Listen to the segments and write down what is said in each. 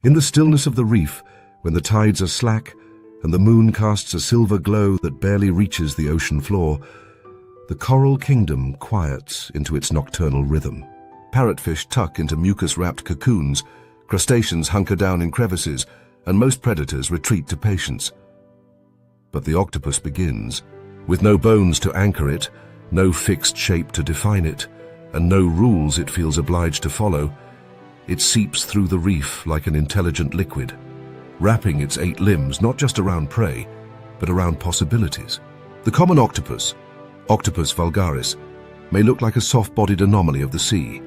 In the stillness of the reef, when the tides are slack and the moon casts a silver glow that barely reaches the ocean floor, the coral kingdom quiets into its nocturnal rhythm. Parrotfish tuck into mucus-wrapped cocoons, crustaceans hunker down in crevices, and most predators retreat to patience. But the octopus begins. With no bones to anchor it, no fixed shape to define it, and no rules it feels obliged to follow, it seeps through the reef like an intelligent liquid, wrapping its 8 limbs not just around prey, but around possibilities. The common octopus, Octopus vulgaris, may look like a soft-bodied anomaly of the sea,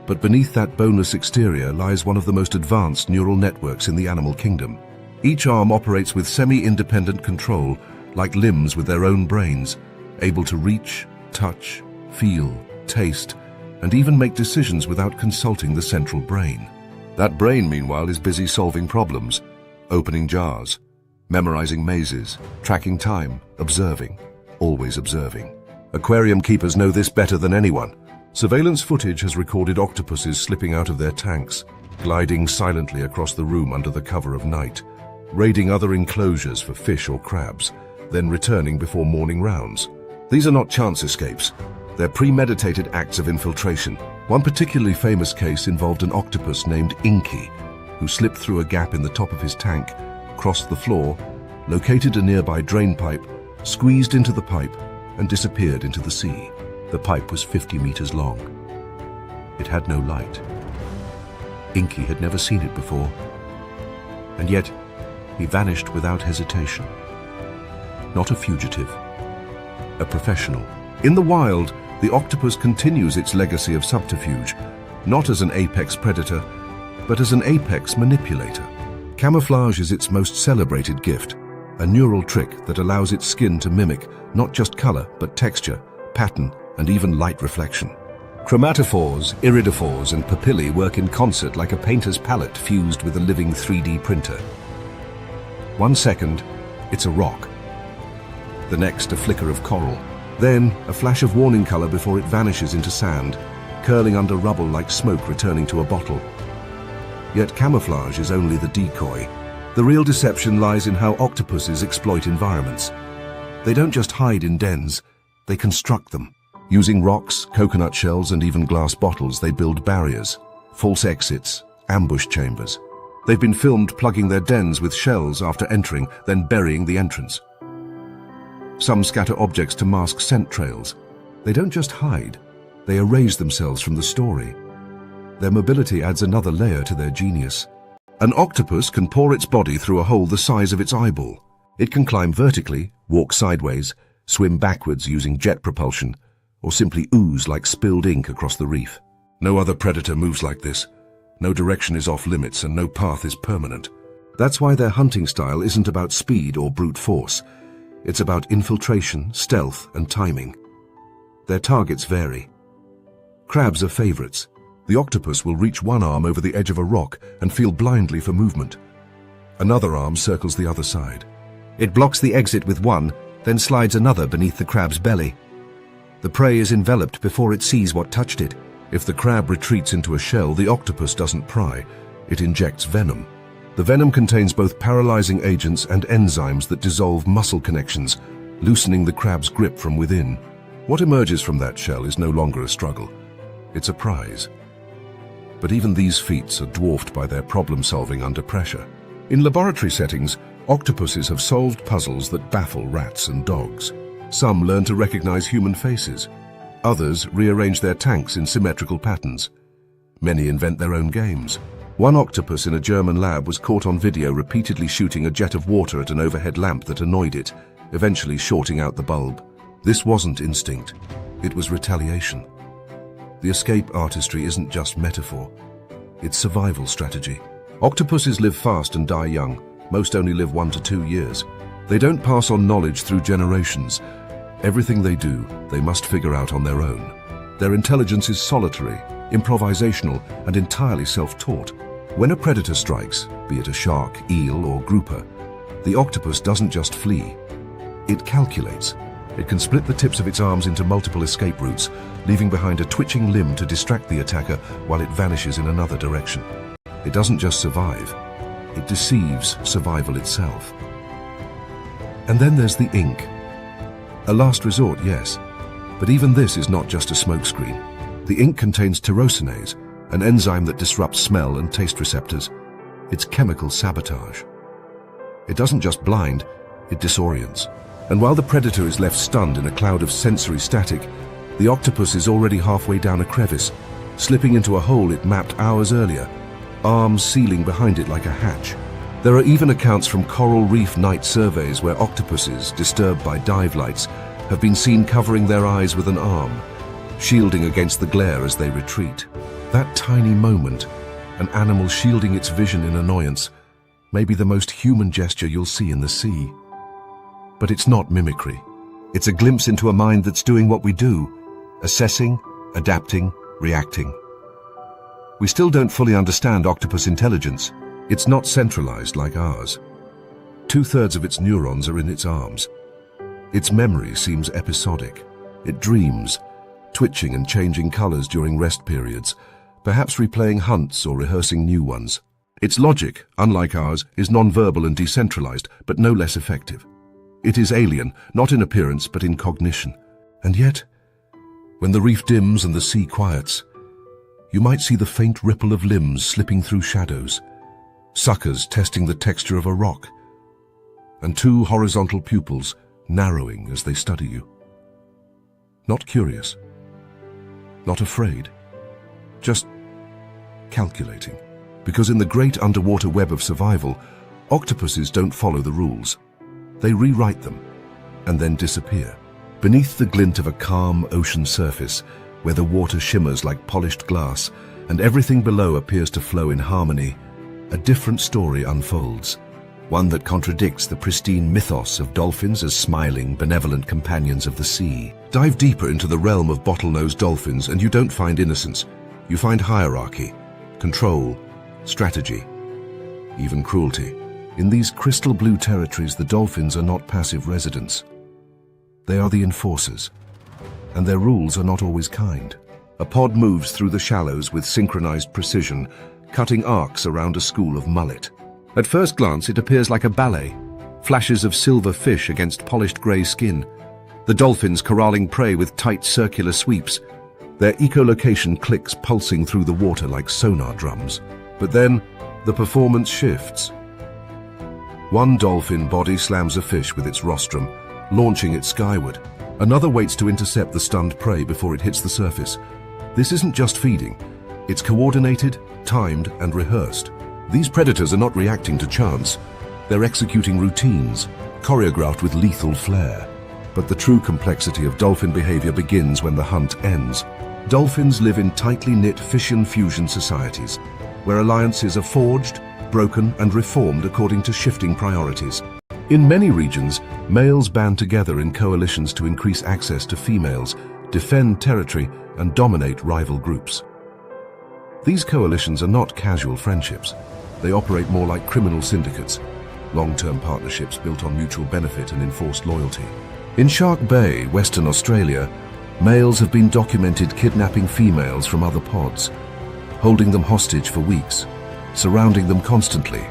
but beneath that boneless exterior lies one of the most advanced neural networks in the animal kingdom. Each arm operates with semi-independent control, like limbs with their own brains, able to reach, touch, feel, taste, and even make decisions without consulting the central brain. That brain, meanwhile, is busy solving problems, opening jars, memorizing mazes, tracking time, observing, always observing. Aquarium keepers know this better than anyone. Surveillance footage has recorded octopuses slipping out of their tanks, gliding silently across the room under the cover of night, raiding other enclosures for fish or crabs, then returning before morning rounds. These are not chance escapes. They're premeditated acts of infiltration. One particularly famous case involved an octopus named Inky, who slipped through a gap in the top of his tank, crossed the floor, located a nearby drain pipe, squeezed into the pipe, and disappeared into the sea. The pipe was 50 meters long. It had no light. Inky had never seen it before, and yet he vanished without hesitation. Not a fugitive, a professional. In the wild, the octopus continues its legacy of subterfuge, not as an apex predator, but as an apex manipulator. Camouflage is its most celebrated gift, a neural trick that allows its skin to mimic not just color, but texture, pattern, and even light reflection. Chromatophores, iridophores, and papillae work in concert like a painter's palette fused with a living 3D printer. 1 second, it's a rock. The next, a flicker of coral. Then, a flash of warning color before it vanishes into sand, curling under rubble like smoke returning to a bottle. Yet camouflage is only the decoy. The real deception lies in how octopuses exploit environments. They don't just hide in dens, they construct them. Using rocks, coconut shells, and even glass bottles, they build barriers, false exits, ambush chambers. They've been filmed plugging their dens with shells after entering, then burying the entrance. Some scatter objects to mask scent trails. They don't just hide, they erase themselves from the story. Their mobility adds another layer to their genius. An octopus can pour its body through a hole the size of its eyeball. It can climb vertically, walk sideways, swim backwards using jet propulsion, or simply ooze like spilled ink across the reef. No other predator moves like this. No direction is off limits and no path is permanent. That's why their hunting style isn't about speed or brute force. It's about infiltration, stealth, and timing. Their targets vary. Crabs are favorites. The octopus will reach one arm over the edge of a rock and feel blindly for movement. Another arm circles the other side. It blocks the exit with one, then slides another beneath the crab's belly. The prey is enveloped before it sees what touched it. If the crab retreats into a shell, the octopus doesn't pry. It injects venom. The venom contains both paralyzing agents and enzymes that dissolve muscle connections, loosening the crab's grip from within. What emerges from that shell is no longer a struggle. It's a prize. But even these feats are dwarfed by their problem-solving under pressure. In laboratory settings, octopuses have solved puzzles that baffle rats and dogs. Some learn to recognize human faces. Others rearrange their tanks in symmetrical patterns. Many invent their own games. One octopus in a German lab was caught on video repeatedly shooting a jet of water at an overhead lamp that annoyed it, eventually shorting out the bulb. This wasn't instinct. It was retaliation. The escape artistry isn't just metaphor. It's survival strategy. Octopuses live fast and die young. Most only live 1 to 2 years. They don't pass on knowledge through generations. Everything they do, they must figure out on their own. Their intelligence is solitary, improvisational, and entirely self-taught. When a predator strikes, be it a shark, eel, or grouper, the octopus doesn't just flee. It calculates. It can split the tips of its arms into multiple escape routes, leaving behind a twitching limb to distract the attacker while it vanishes in another direction. It doesn't just survive, It deceives survival itself. And then there's the ink. A last resort, yes, but even this is not just a smokescreen. The ink contains tyrosinase, an enzyme that disrupts smell and taste receptors. It's chemical sabotage. It doesn't just blind, it disorients. And while the predator is left stunned in a cloud of sensory static, the octopus is already halfway down a crevice, slipping into a hole it mapped hours earlier, arms sealing behind it like a hatch. There are even accounts from coral reef night surveys where octopuses, disturbed by dive lights, have been seen covering their eyes with an arm, shielding against the glare as they retreat. That tiny moment, an animal shielding its vision in annoyance, may be the most human gesture you'll see in the sea. But it's not mimicry. It's a glimpse into a mind that's doing what we do, assessing, adapting, reacting. We still don't fully understand octopus intelligence. It's not centralized like ours. 2/3 of its neurons are in its arms. Its memory seems episodic. It dreams, twitching and changing colors during rest periods, perhaps replaying hunts or rehearsing new ones. Its logic, unlike ours, is non-verbal and decentralized, but no less effective. It is alien, not in appearance, but in cognition. And yet, when the reef dims and the sea quiets, you might see the faint ripple of limbs slipping through shadows, suckers testing the texture of a rock, and two horizontal pupils narrowing as they study you. Not curious, not afraid, just calculating. Because in the great underwater web of survival, octopuses don't follow the rules. They rewrite them and then disappear. Beneath the glint of a calm ocean surface, where the water shimmers like polished glass and everything below appears to flow in harmony, a different story unfolds, one that contradicts the pristine mythos of dolphins as smiling, benevolent companions of the sea. Dive deeper into the realm of bottlenose dolphins and you don't find innocence. You find hierarchy, control, strategy, even cruelty. In these crystal blue territories, the dolphins are not passive residents. They are the enforcers, and their rules are not always kind. A pod moves through the shallows with synchronized precision, cutting arcs around a school of mullet. At first glance, it appears like a ballet, flashes of silver fish against polished grey skin, the dolphins corralling prey with tight circular sweeps, their echolocation clicks pulsing through the water like sonar drums. But then, the performance shifts. One dolphin body slams a fish with its rostrum, launching it skyward. Another waits to intercept the stunned prey before it hits the surface. This isn't just feeding. It's coordinated, timed, and rehearsed. These predators are not reacting to chance. They're executing routines, choreographed with lethal flair. But the true complexity of dolphin behavior begins when the hunt ends. Dolphins live in tightly knit fission-fusion societies, where alliances are forged, broken, and reformed according to shifting priorities. In many regions, males band together in coalitions to increase access to females, defend territory, and dominate rival groups. These coalitions are not casual friendships. They operate more like criminal syndicates, long-term partnerships built on mutual benefit and enforced loyalty. In Shark Bay, Western Australia, males have been documented kidnapping females from other pods, holding them hostage for weeks, surrounding them constantly,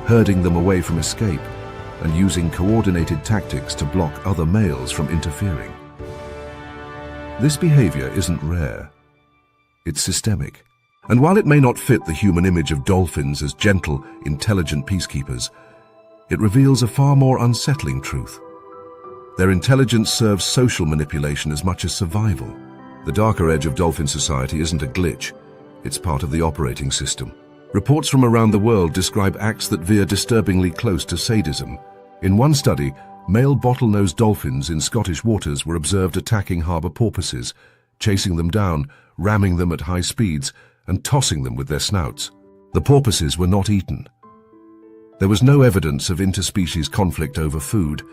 herding them away from escape, and using coordinated tactics to block other males from interfering. This behavior isn't rare. It's systemic. And while it may not fit the human image of dolphins as gentle, intelligent peacekeepers, it reveals a far more unsettling truth. Their intelligence serves social manipulation as much as survival. The darker edge of dolphin society isn't a glitch. It's part of the operating system. Reports from around the world describe acts that veer disturbingly close to sadism. In one study, male bottlenose dolphins in Scottish waters were observed attacking harbour porpoises, chasing them down, ramming them at high speeds, and tossing them with their snouts. The porpoises were not eaten. There was no evidence of interspecies conflict over food.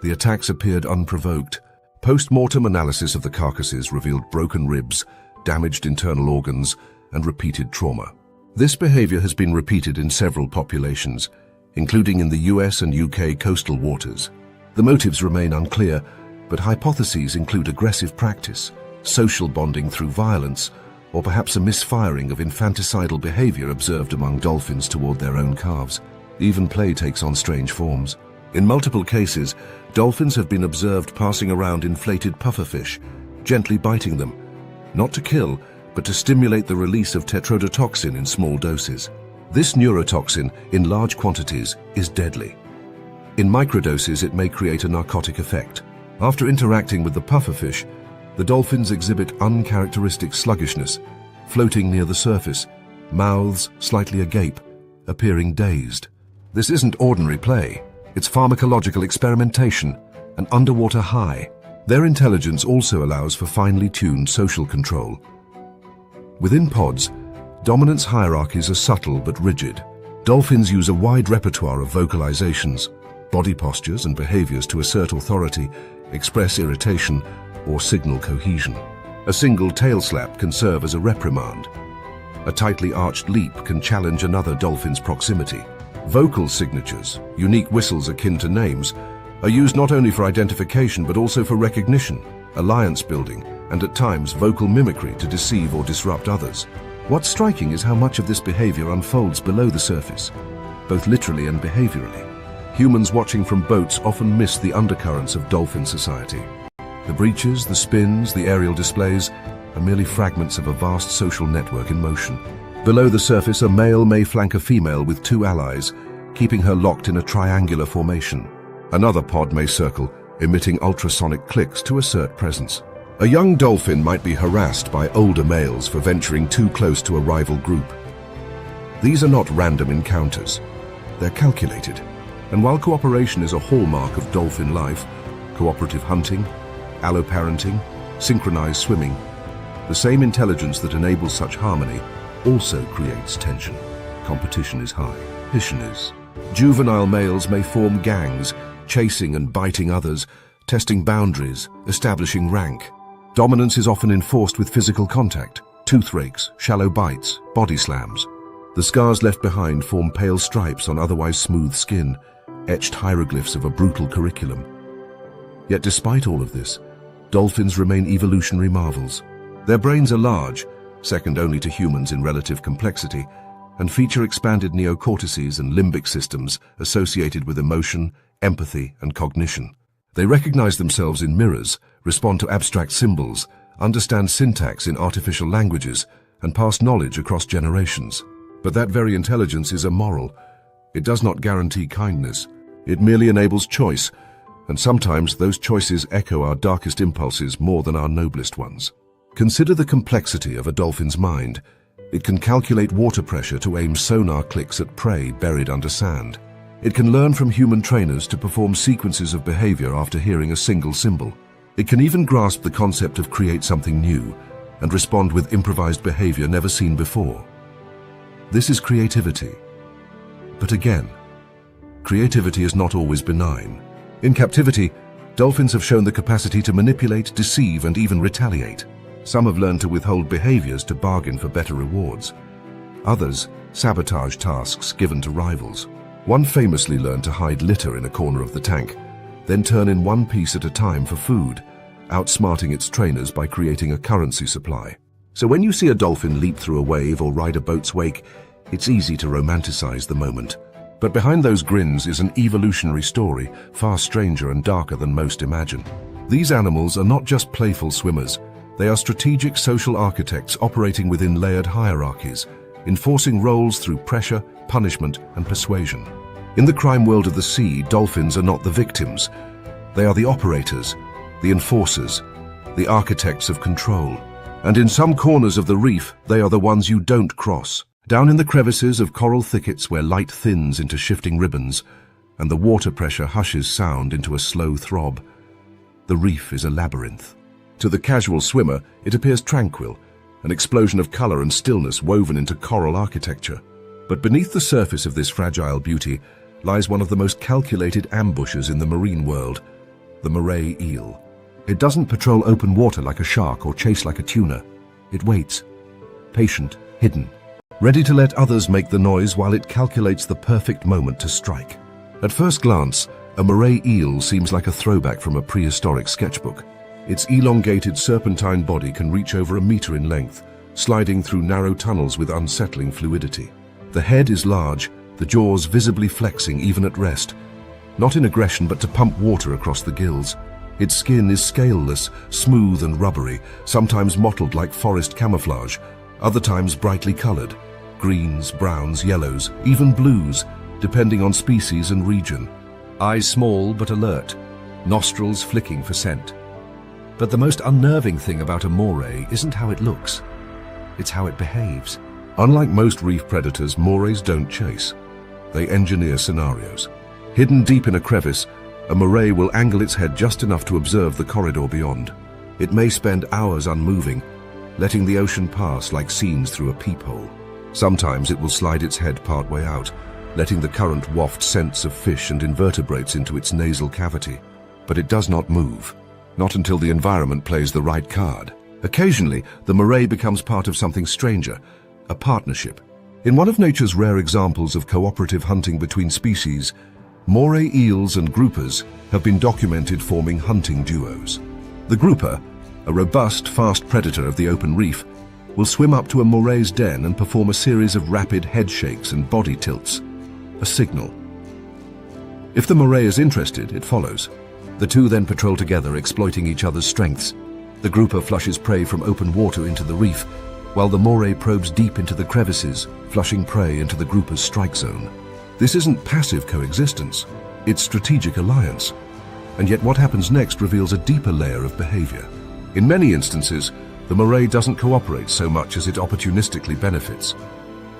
The attacks appeared unprovoked. Post-mortem analysis of the carcasses revealed broken ribs, damaged internal organs, and repeated trauma. This behavior has been repeated in several populations, including in the US and UK coastal waters. The motives remain unclear, but hypotheses include aggressive practice, social bonding through violence, or perhaps a misfiring of infanticidal behavior observed among dolphins toward their own calves. Even play takes on strange forms. In multiple cases, dolphins have been observed passing around inflated pufferfish, gently biting them, not to kill, but to stimulate the release of tetrodotoxin in small doses. This neurotoxin, in large quantities, is deadly. In microdoses, it may create a narcotic effect. After interacting with the pufferfish, the dolphins exhibit uncharacteristic sluggishness, floating near the surface, mouths slightly agape, appearing dazed. This isn't ordinary play. It's pharmacological experimentation, an underwater high. Their intelligence also allows for finely tuned social control. Within pods, dominance hierarchies are subtle but rigid. Dolphins use a wide repertoire of vocalizations, body postures and behaviors to assert authority, express irritation, or signal cohesion. A single tail slap can serve as a reprimand. A tightly arched leap can challenge another dolphin's proximity. Vocal signatures, unique whistles akin to names, are used not only for identification but also for recognition, alliance building, and at times vocal mimicry to deceive or disrupt others. What's striking is how much of this behavior unfolds below the surface, both literally and behaviorally. Humans watching from boats often miss the undercurrents of dolphin society. The breaches, the spins, the aerial displays are merely fragments of a vast social network in motion. Below the surface, a male may flank a female with two allies, keeping her locked in a triangular formation. Another pod may circle, emitting ultrasonic clicks to assert presence. A young dolphin might be harassed by older males for venturing too close to a rival group. These are not random encounters. They're calculated. And while cooperation is a hallmark of dolphin life, cooperative hunting, alloparenting, synchronized swimming, the same intelligence that enables such harmony also creates tension. Competition is high. Competition is. Juvenile males may form gangs, chasing and biting others, testing boundaries, establishing rank. Dominance is often enforced with physical contact, tooth rakes, shallow bites, body slams. The scars left behind form pale stripes on otherwise smooth skin, etched hieroglyphs of a brutal curriculum. Yet despite all of this, dolphins remain evolutionary marvels. Their brains are large, second only to humans in relative complexity, and feature expanded neocortices and limbic systems associated with emotion, empathy, and cognition. They recognize themselves in mirrors, respond to abstract symbols, understand syntax in artificial languages, and pass knowledge across generations. But that very intelligence is immoral. It does not guarantee kindness. It merely enables choice, and sometimes those choices echo our darkest impulses more than our noblest ones. Consider the complexity of a dolphin's mind. It can calculate water pressure to aim sonar clicks at prey buried under sand. It can learn from human trainers to perform sequences of behavior after hearing a single symbol. It can even grasp the concept of create something new and respond with improvised behavior never seen before. This is creativity. But again, creativity is not always benign. In captivity, dolphins have shown the capacity to manipulate, deceive, and even retaliate. Some have learned to withhold behaviors to bargain for better rewards. Others sabotage tasks given to rivals. One famously learned to hide litter in a corner of the tank, then turn in one piece at a time for food, outsmarting its trainers by creating a currency supply. So when you see a dolphin leap through a wave or ride a boat's wake, it's easy to romanticize the moment. But behind those grins is an evolutionary story far stranger and darker than most imagine. These animals are not just playful swimmers. They are strategic social architects operating within layered hierarchies, enforcing roles through pressure, punishment, and persuasion. In the crime world of the sea, dolphins are not the victims. They are the operators, the enforcers, the architects of control. And in some corners of the reef, they are the ones you don't cross. Down in the crevices of coral thickets where light thins into shifting ribbons and the water pressure hushes sound into a slow throb, the reef is a labyrinth. To the casual swimmer, it appears tranquil, an explosion of color and stillness woven into coral architecture. But beneath the surface of this fragile beauty lies one of the most calculated ambushes in the marine world, the moray eel. It doesn't patrol open water like a shark or chase like a tuna. It waits, patient, hidden, ready to let others make the noise while it calculates the perfect moment to strike. At first glance, a moray eel seems like a throwback from a prehistoric sketchbook. Its elongated serpentine body can reach over a meter in length, sliding through narrow tunnels with unsettling fluidity. The head is large, the jaws visibly flexing even at rest, not in aggression but to pump water across the gills. Its skin is scaleless, smooth and rubbery, sometimes mottled like forest camouflage, other times brightly colored, greens, browns, yellows, even blues, depending on species and region. Eyes small but alert, nostrils flicking for scent. But the most unnerving thing about a moray isn't how it looks, it's how it behaves. Unlike most reef predators, morays don't chase. They engineer scenarios. Hidden deep in a crevice, a moray will angle its head just enough to observe the corridor beyond. It may spend hours unmoving, letting the ocean pass like scenes through a peephole. Sometimes it will slide its head partway out, letting the current waft scents of fish and invertebrates into its nasal cavity. But it does not move, not until the environment plays the right card. Occasionally, the moray becomes part of something stranger, a partnership. In one of nature's rare examples of cooperative hunting between species, moray eels and groupers have been documented forming hunting duos. The grouper, a robust, fast predator of the open reef, will swim up to a moray's den and perform a series of rapid head shakes and body tilts, a signal. If the moray is interested, it follows. The two then patrol together, exploiting each other's strengths. The grouper flushes prey from open water into the reef, while the moray probes deep into the crevices, flushing prey into the grouper's strike zone. This isn't passive coexistence, it's strategic alliance. And yet what happens next reveals a deeper layer of behavior. In many instances, the moray doesn't cooperate so much as it opportunistically benefits.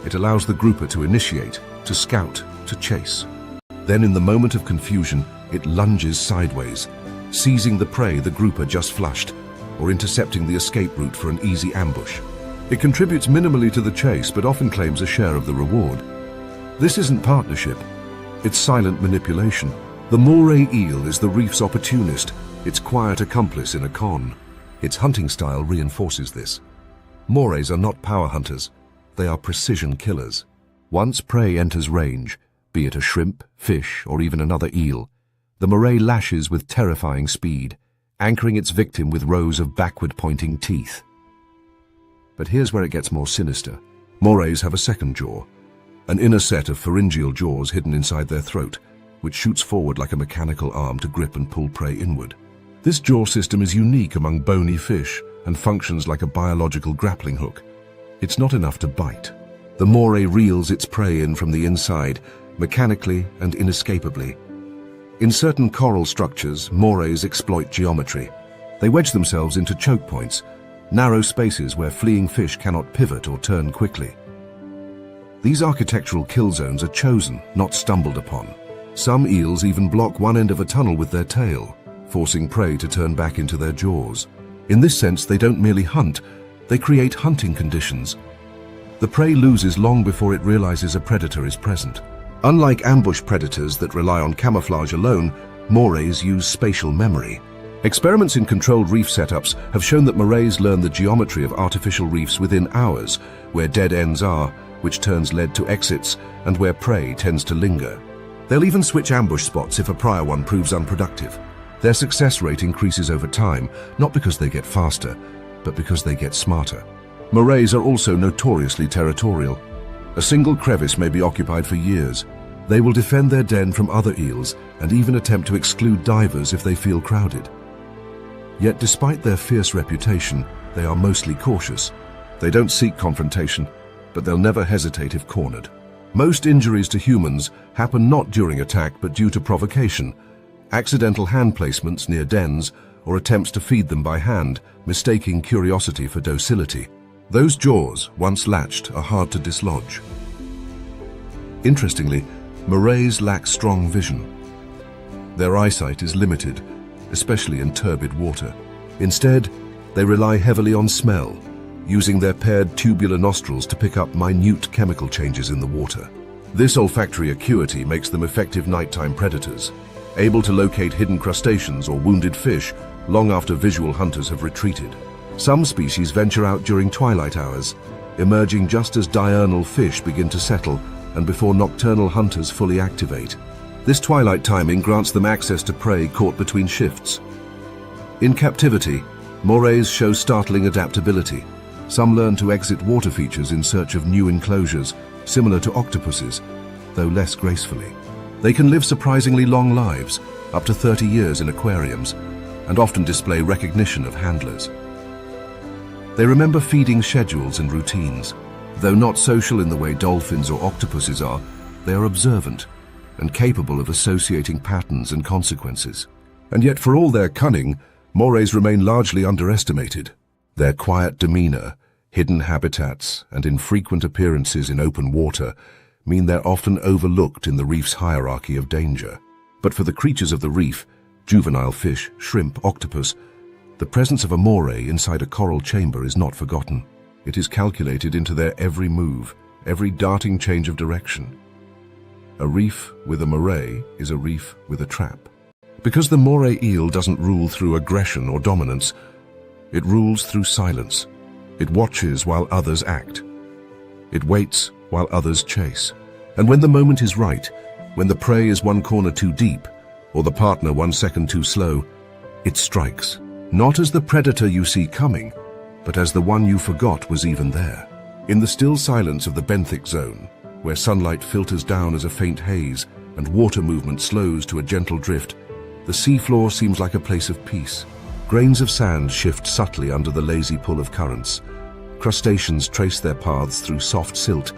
It allows the grouper to initiate, to scout, to chase. Then in the moment of confusion, it lunges sideways, seizing the prey the grouper just flushed, or intercepting the escape route for an easy ambush. It contributes minimally to the chase, but often claims a share of the reward. This isn't partnership, it's silent manipulation. The moray eel is the reef's opportunist, its quiet accomplice in a con. Its hunting style reinforces this. Morays are not power hunters, they are precision killers. Once prey enters range, be it a shrimp, fish, or even another eel, the moray lashes with terrifying speed, anchoring its victim with rows of backward-pointing teeth. But here's where it gets more sinister. Morays have a second jaw, an inner set of pharyngeal jaws hidden inside their throat, which shoots forward like a mechanical arm to grip and pull prey inward. This jaw system is unique among bony fish and functions like a biological grappling hook. It's not enough to bite. The moray reels its prey in from the inside, mechanically and inescapably. In certain coral structures, morays exploit geometry. They wedge themselves into choke points, narrow spaces where fleeing fish cannot pivot or turn quickly. These architectural kill zones are chosen, not stumbled upon. Some eels even block one end of a tunnel with their tail, forcing prey to turn back into their jaws. In this sense, they don't merely hunt, they create hunting conditions. The prey loses long before it realizes a predator is present. Unlike ambush predators that rely on camouflage alone, morays use spatial memory. Experiments in controlled reef setups have shown that morays learn the geometry of artificial reefs within hours, where dead ends are, which turns lead to exits, and where prey tends to linger. They'll even switch ambush spots if a prior one proves unproductive. Their success rate increases over time, not because they get faster, but because they get smarter. Morays are also notoriously territorial. A single crevice may be occupied for years. They will defend their den from other eels and even attempt to exclude divers if they feel crowded. Yet despite their fierce reputation, they are mostly cautious. They don't seek confrontation, but they'll never hesitate if cornered. Most injuries to humans happen not during attack but due to provocation, accidental hand placements near dens, or attempts to feed them by hand, mistaking curiosity for docility. Those jaws, once latched, are hard to dislodge. Interestingly, morays lack strong vision. Their eyesight is limited, especially in turbid water. Instead, they rely heavily on smell, using their paired tubular nostrils to pick up minute chemical changes in the water. This olfactory acuity makes them effective nighttime predators, able to locate hidden crustaceans or wounded fish long after visual hunters have retreated. Some species venture out during twilight hours, emerging just as diurnal fish begin to settle and before nocturnal hunters fully activate. This twilight timing grants them access to prey caught between shifts. In captivity, morays show startling adaptability. Some learn to exit water features in search of new enclosures, similar to octopuses, though less gracefully. They can live surprisingly long lives, up to 30 years in aquariums, and often display recognition of handlers. They remember feeding schedules and routines. Though not social in the way dolphins or octopuses are, they are observant and capable of associating patterns and consequences. And yet, for all their cunning, morays remain largely underestimated. Their quiet demeanor, hidden habitats, and infrequent appearances in open water mean they're often overlooked in the reef's hierarchy of danger. But for the creatures of the reef, juvenile fish, shrimp, octopus, the presence of a moray inside a coral chamber is not forgotten. It is calculated into their every move, every darting change of direction. A reef with a moray is a reef with a trap. Because the moray eel doesn't rule through aggression or dominance, it rules through silence. It watches while others act. It waits while others chase. And when the moment is right, when the prey is one corner too deep, or the partner 1 second too slow, it strikes. Not as the predator you see coming, but as the one you forgot was even there. In the still silence of the benthic zone, where sunlight filters down as a faint haze and water movement slows to a gentle drift, the seafloor seems like a place of peace. Grains of sand shift subtly under the lazy pull of currents. Crustaceans trace their paths through soft silt,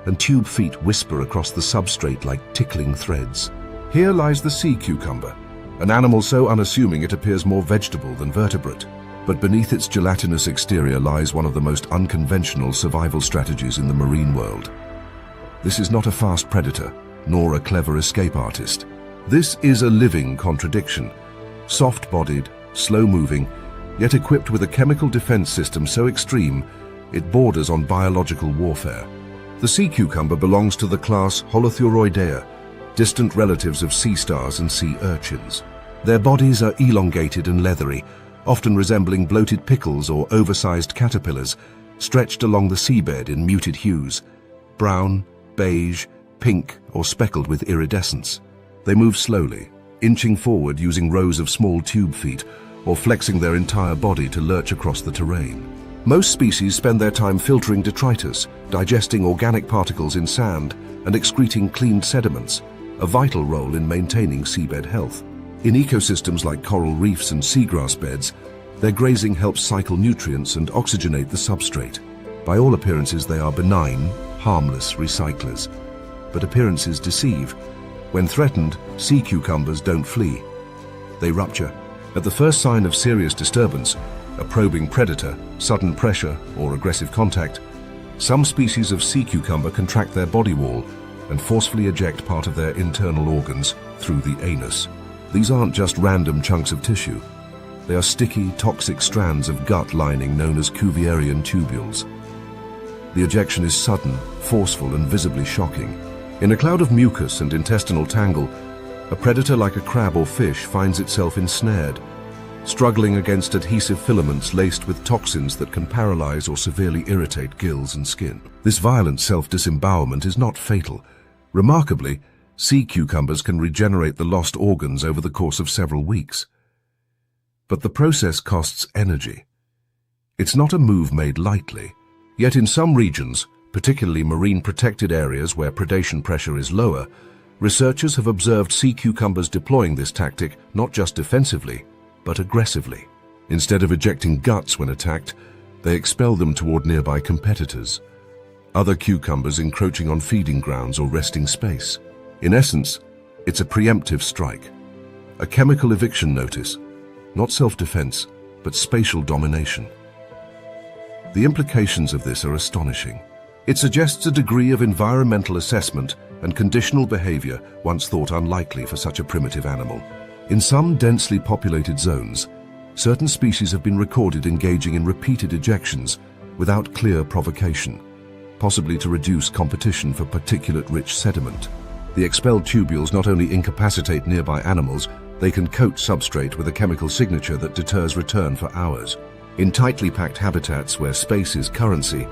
and tube feet whisper across the substrate like tickling threads. Here lies the sea cucumber, an animal so unassuming it appears more vegetable than vertebrate. But beneath its gelatinous exterior lies one of the most unconventional survival strategies in the marine world. This is not a fast predator, nor a clever escape artist. This is a living contradiction, soft-bodied, slow-moving, yet equipped with a chemical defense system so extreme it borders on biological warfare. The sea cucumber belongs to the class Holothuridae, distant relatives of sea stars and sea urchins. Their bodies are elongated and leathery, often resembling bloated pickles or oversized caterpillars, stretched along the seabed in muted hues, brown, beige, pink, or speckled with iridescence. They move slowly, inching forward using rows of small tube feet, or flexing their entire body to lurch across the terrain. Most species spend their time filtering detritus, digesting organic particles in sand, and excreting cleaned sediments, a vital role in maintaining seabed health. In ecosystems like coral reefs and seagrass beds, their grazing helps cycle nutrients and oxygenate the substrate. By all appearances, they are benign, harmless recyclers. But appearances deceive. When threatened, sea cucumbers don't flee. They rupture. At the first sign of serious disturbance, a probing predator, sudden pressure, or aggressive contact, some species of sea cucumber contract their body wall and forcefully eject part of their internal organs through the anus. These aren't just random chunks of tissue. They are sticky, toxic strands of gut lining known as Cuvierian tubules. The ejection is sudden, forceful, and visibly shocking. In a cloud of mucus and intestinal tangle, a predator like a crab or fish finds itself ensnared, struggling against adhesive filaments laced with toxins that can paralyze or severely irritate gills and skin. This violent self-disembowelment is not fatal. Remarkably, sea cucumbers can regenerate the lost organs over the course of several weeks. But the process costs energy. It's not a move made lightly. Yet in some regions, particularly marine protected areas where predation pressure is lower, researchers have observed sea cucumbers deploying this tactic not just defensively, but aggressively. Instead of ejecting guts when attacked, they expel them toward nearby competitors, other cucumbers encroaching on feeding grounds or resting space. In essence, it's a preemptive strike, a chemical eviction notice, not self-defense, but spatial domination. The implications of this are astonishing. It suggests a degree of environmental assessment and conditional behavior once thought unlikely for such a primitive animal. In some densely populated zones, certain species have been recorded engaging in repeated ejections without clear provocation, possibly to reduce competition for particulate-rich sediment. The expelled tubules not only incapacitate nearby animals, they can coat substrate with a chemical signature that deters return for hours. In tightly packed habitats where space is currency,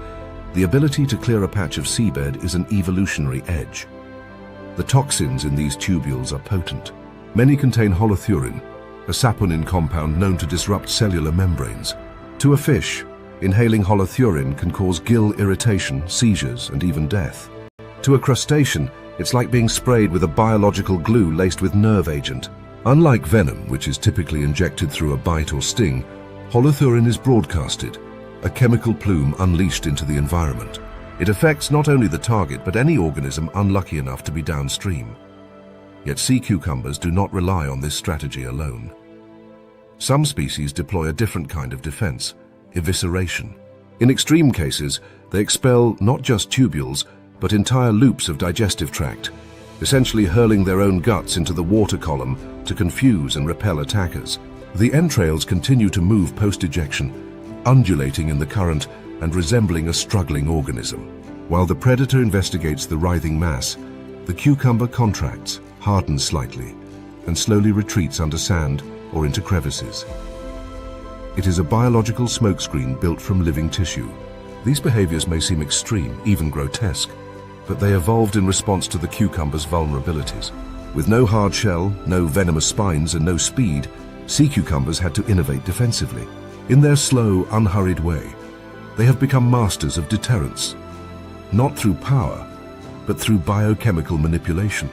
the ability to clear a patch of seabed is an evolutionary edge. The toxins in these tubules are potent. Many contain holothurin, a saponin compound known to disrupt cellular membranes. To a fish, inhaling holothurine can cause gill irritation, seizures, and even death. To a crustacean, it's like being sprayed with a biological glue laced with nerve agent. Unlike venom, which is typically injected through a bite or sting, holothurine is broadcasted, a chemical plume unleashed into the environment. It affects not only the target, but any organism unlucky enough to be downstream. Yet sea cucumbers do not rely on this strategy alone. Some species deploy a different kind of defense, evisceration. In extreme cases, they expel not just tubules, but entire loops of digestive tract, essentially hurling their own guts into the water column to confuse and repel attackers. The entrails continue to move post-ejection, undulating in the current and resembling a struggling organism. While the predator investigates the writhing mass, the cucumber contracts, hardens slightly, and slowly retreats under sand or into crevices. It is a biological smokescreen built from living tissue. These behaviors may seem extreme, even grotesque, but they evolved in response to the cucumber's vulnerabilities. With no hard shell, no venomous spines, and no speed, sea cucumbers had to innovate defensively. In their slow, unhurried way, they have become masters of deterrence, not through power, but through biochemical manipulation.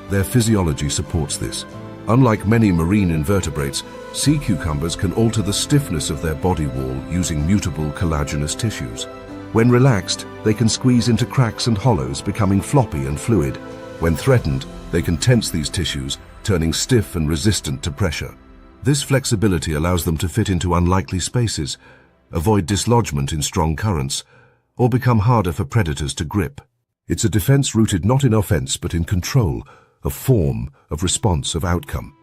Their physiology supports this. Unlike many marine invertebrates, sea cucumbers can alter the stiffness of their body wall using mutable collagenous tissues. When relaxed, they can squeeze into cracks and hollows, becoming floppy and fluid. When threatened, they can tense these tissues, turning stiff and resistant to pressure. This flexibility allows them to fit into unlikely spaces, avoid dislodgement in strong currents, or become harder for predators to grip. It's a defense rooted not in offense but in control, of form, of response, of outcome.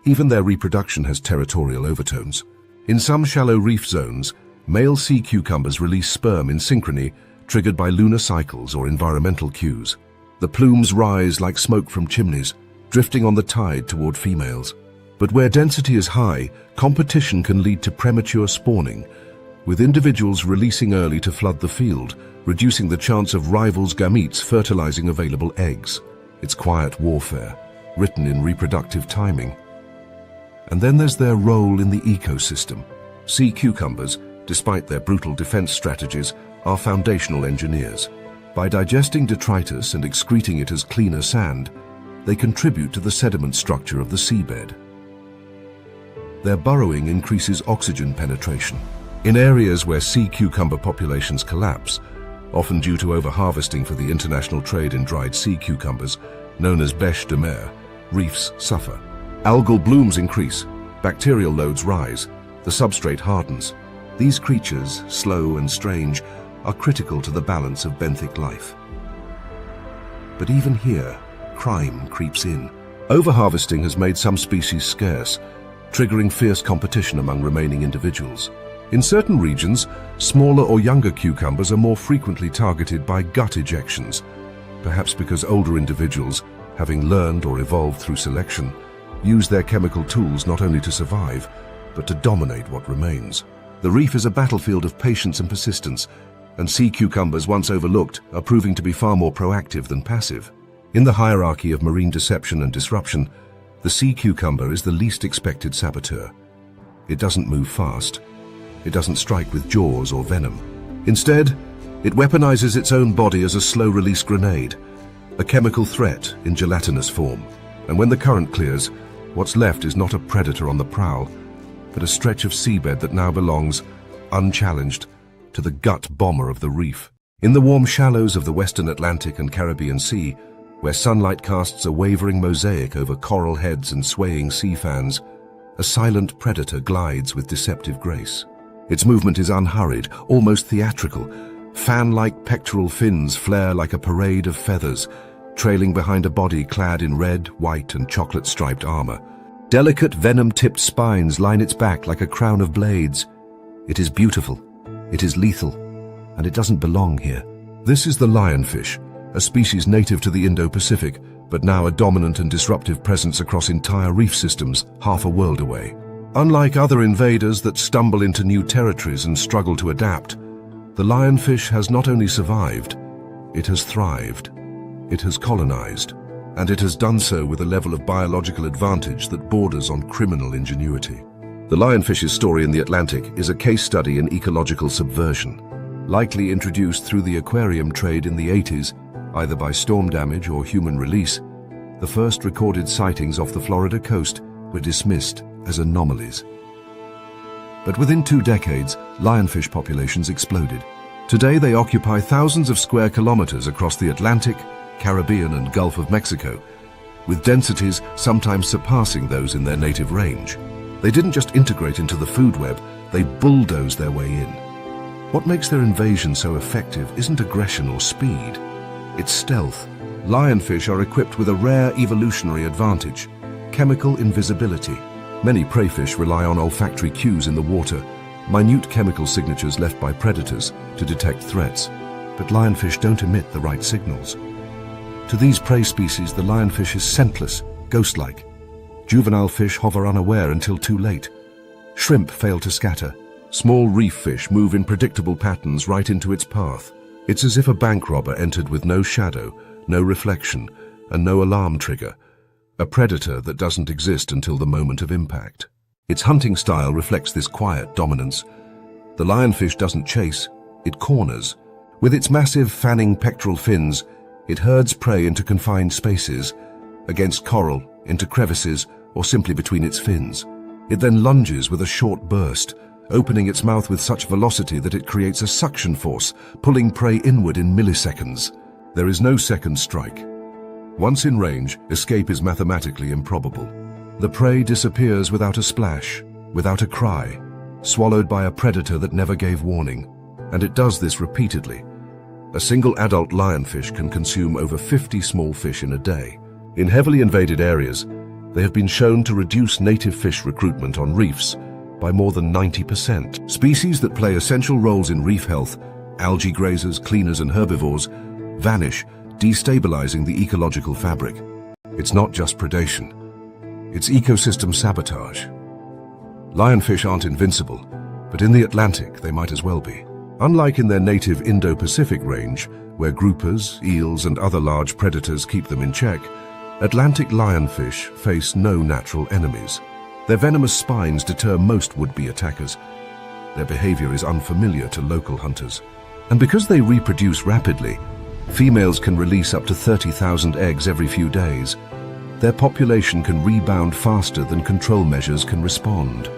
Even their reproduction has territorial overtones. In some shallow reef zones, male sea cucumbers release sperm in synchrony, triggered by lunar cycles or environmental cues. The plumes rise like smoke from chimneys, drifting on the tide toward females. But where density is high, competition can lead to premature spawning, with individuals releasing early to flood the field, reducing the chance of rivals' gametes fertilizing available eggs. It's quiet warfare, written in reproductive timing. And then there's their role in the ecosystem. Sea cucumbers, despite their brutal defense strategies, are foundational engineers. By digesting detritus and excreting it as cleaner sand, they contribute to the sediment structure of the seabed. Their burrowing increases oxygen penetration. In areas where sea cucumber populations collapse, often due to overharvesting for the international trade in dried sea cucumbers, known as bêche de mer, reefs suffer. Algal blooms increase, bacterial loads rise, the substrate hardens. These creatures, slow and strange, are critical to the balance of benthic life. But even here, crime creeps in. Overharvesting has made some species scarce, triggering fierce competition among remaining individuals. In certain regions, smaller or younger cucumbers are more frequently targeted by gut ejections, perhaps because older individuals, having learned or evolved through selection, use their chemical tools not only to survive, but to dominate what remains. The reef is a battlefield of patience and persistence, and sea cucumbers, once overlooked, are proving to be far more proactive than passive. In the hierarchy of marine deception and disruption, the sea cucumber is the least expected saboteur. It doesn't move fast. It doesn't strike with jaws or venom. Instead, it weaponizes its own body as a slow-release grenade, a chemical threat in gelatinous form. And when the current clears, what's left is not a predator on the prowl, but a stretch of seabed that now belongs, unchallenged, to the gut bomber of the reef. In the warm shallows of the Western Atlantic and Caribbean Sea, where sunlight casts a wavering mosaic over coral heads and swaying sea fans, a silent predator glides with deceptive grace. Its movement is unhurried, almost theatrical. Fan-like pectoral fins flare like a parade of feathers, trailing behind a body clad in red, white, and chocolate-striped armor. Delicate venom-tipped spines line its back like a crown of blades. It is beautiful, it is lethal, and it doesn't belong here. This is the lionfish, a species native to the Indo-Pacific, but now a dominant and disruptive presence across entire reef systems, half a world away. Unlike other invaders that stumble into new territories and struggle to adapt, the lionfish has not only survived, it has thrived, it has colonized, and it has done so with a level of biological advantage that borders on criminal ingenuity. The lionfish's story in the Atlantic is a case study in ecological subversion. Likely introduced through the aquarium trade in the 80s, either by storm damage or human release, the first recorded sightings off the Florida coast were dismissed as anomalies. But within 2 decades, lionfish populations exploded. Today they occupy thousands of square kilometers across the Atlantic, Caribbean and Gulf of Mexico, with densities sometimes surpassing those in their native range. They didn't just integrate into the food web, they bulldozed their way in. What makes their invasion so effective isn't aggression or speed, it's stealth. Lionfish are equipped with a rare evolutionary advantage: chemical invisibility. Many prey fish rely on olfactory cues in the water, minute chemical signatures left by predators to detect threats. But lionfish don't emit the right signals. To these prey species, the lionfish is scentless, ghost-like. Juvenile fish hover unaware until too late. Shrimp fail to scatter. Small reef fish move in predictable patterns right into its path. It's as if a bank robber entered with no shadow, no reflection, and no alarm trigger. A predator that doesn't exist until the moment of impact. Its hunting style reflects this quiet dominance. The lionfish doesn't chase, it corners. With its massive fanning pectoral fins, it herds prey into confined spaces, against coral, into crevices, or simply between its fins. It then lunges with a short burst, opening its mouth with such velocity that it creates a suction force, pulling prey inward in milliseconds. There is no second strike. Once in range, escape is mathematically improbable. The prey disappears without a splash, without a cry, swallowed by a predator that never gave warning. And it does this repeatedly. A single adult lionfish can consume over 50 small fish in a day. In heavily invaded areas, they have been shown to reduce native fish recruitment on reefs by more than 90%. Species that play essential roles in reef health, algae grazers, cleaners and herbivores, vanish, destabilizing the ecological fabric. It's not just predation, it's ecosystem sabotage. Lionfish aren't invincible, but in the Atlantic they might as well be. Unlike in their native Indo-Pacific range, where groupers, eels and other large predators keep them in check, Atlantic lionfish face no natural enemies. Their venomous spines deter most would-be attackers. Their behavior is unfamiliar to local hunters. And because they reproduce rapidly, females can release up to 30,000 eggs every few days. Their population can rebound faster than control measures can respond.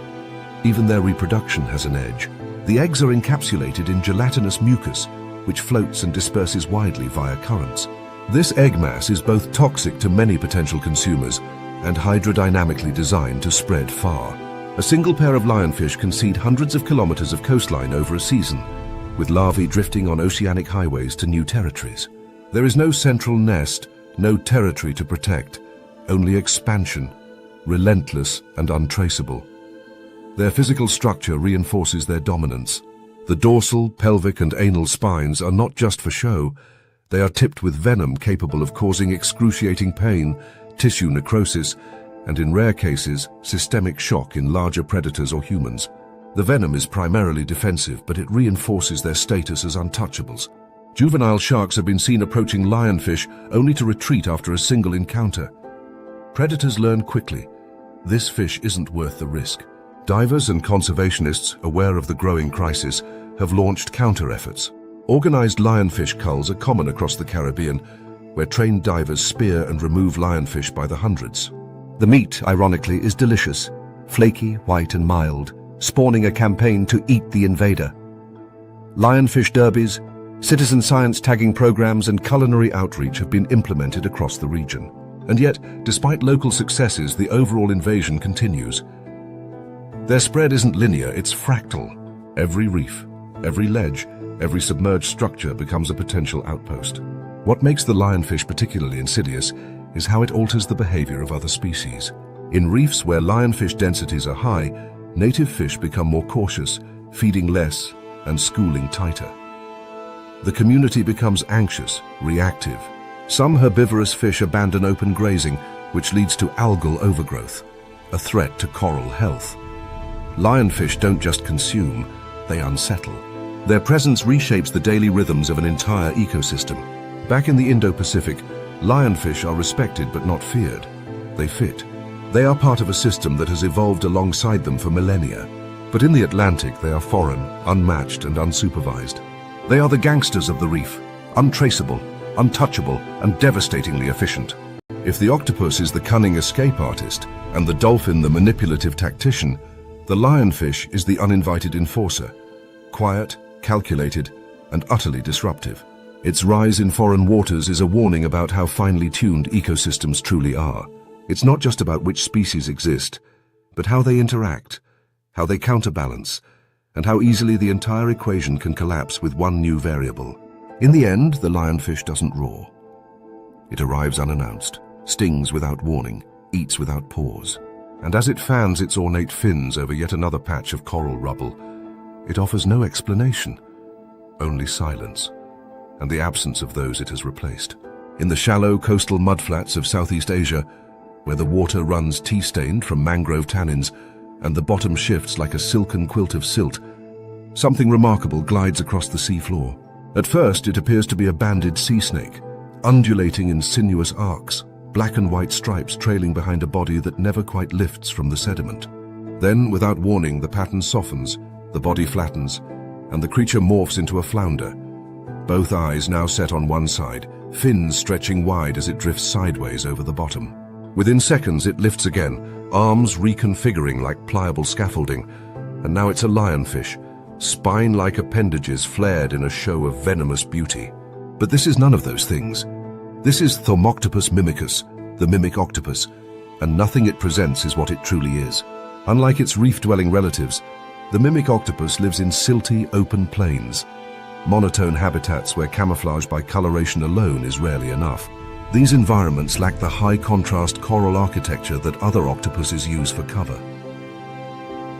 Even their reproduction has an edge. The eggs are encapsulated in gelatinous mucus, which floats and disperses widely via currents. This egg mass is both toxic to many potential consumers and hydrodynamically designed to spread far. A single pair of lionfish can seed hundreds of kilometers of coastline over a season, with larvae drifting on oceanic highways to new territories. There is no central nest, no territory to protect, only expansion, relentless and untraceable. Their physical structure reinforces their dominance. The dorsal, pelvic and anal spines are not just for show, they are tipped with venom capable of causing excruciating pain, tissue necrosis, and in rare cases, systemic shock in larger predators or humans. The venom is primarily defensive, but it reinforces their status as untouchables. Juvenile sharks have been seen approaching lionfish only to retreat after a single encounter. Predators learn quickly. This fish isn't worth the risk. Divers and conservationists, aware of the growing crisis, have launched counter-efforts. Organized lionfish culls are common across the Caribbean, where trained divers spear and remove lionfish by the hundreds. The meat, ironically, is delicious, flaky, white and mild, spawning a campaign to eat the invader. Lionfish derbies, citizen science tagging programs and culinary outreach have been implemented across the region. And yet, despite local successes, the overall invasion continues. Their spread isn't linear, it's fractal. Every reef, every ledge, every submerged structure becomes a potential outpost. What makes the lionfish particularly insidious is how it alters the behavior of other species. In reefs where lionfish densities are high, native fish become more cautious, feeding less and schooling tighter. The community becomes anxious, reactive. Some herbivorous fish abandon open grazing, which leads to algal overgrowth, a threat to coral health. Lionfish don't just consume, they unsettle. Their presence reshapes the daily rhythms of an entire ecosystem. Back in the Indo-Pacific, lionfish are respected but not feared. They fit. They are part of a system that has evolved alongside them for millennia. But in the Atlantic, they are foreign, unmatched, and unsupervised. They are the gangsters of the reef, untraceable, untouchable, and devastatingly efficient. If the octopus is the cunning escape artist, and the dolphin the manipulative tactician, the lionfish is the uninvited enforcer, quiet, calculated, and utterly disruptive. Its rise in foreign waters is a warning about how finely tuned ecosystems truly are. It's not just about which species exist, but how they interact, how they counterbalance, and how easily the entire equation can collapse with one new variable. In the end, the lionfish doesn't roar. It arrives unannounced, stings without warning, eats without pause. And as it fans its ornate fins over yet another patch of coral rubble, it offers no explanation, only silence, and the absence of those it has replaced. In the shallow coastal mudflats of Southeast Asia, where the water runs tea-stained from mangrove tannins and the bottom shifts like a silken quilt of silt, something remarkable glides across the seafloor. At first, it appears to be a banded sea snake, undulating in sinuous arcs, black and white stripes trailing behind a body that never quite lifts from the sediment. Then, without warning, the pattern softens, the body flattens, and the creature morphs into a flounder, both eyes now set on one side, fins stretching wide as it drifts sideways over the bottom. Within seconds, it lifts again, arms reconfiguring like pliable scaffolding, and now it's a lionfish, spine-like appendages flared in a show of venomous beauty. But this is none of those things. This is Thomoctopus mimicus, the mimic octopus, and nothing it presents is what it truly is. Unlike its reef-dwelling relatives, the mimic octopus lives in silty, open plains, monotone habitats where camouflage by coloration alone is rarely enough. These environments lack the high-contrast coral architecture that other octopuses use for cover.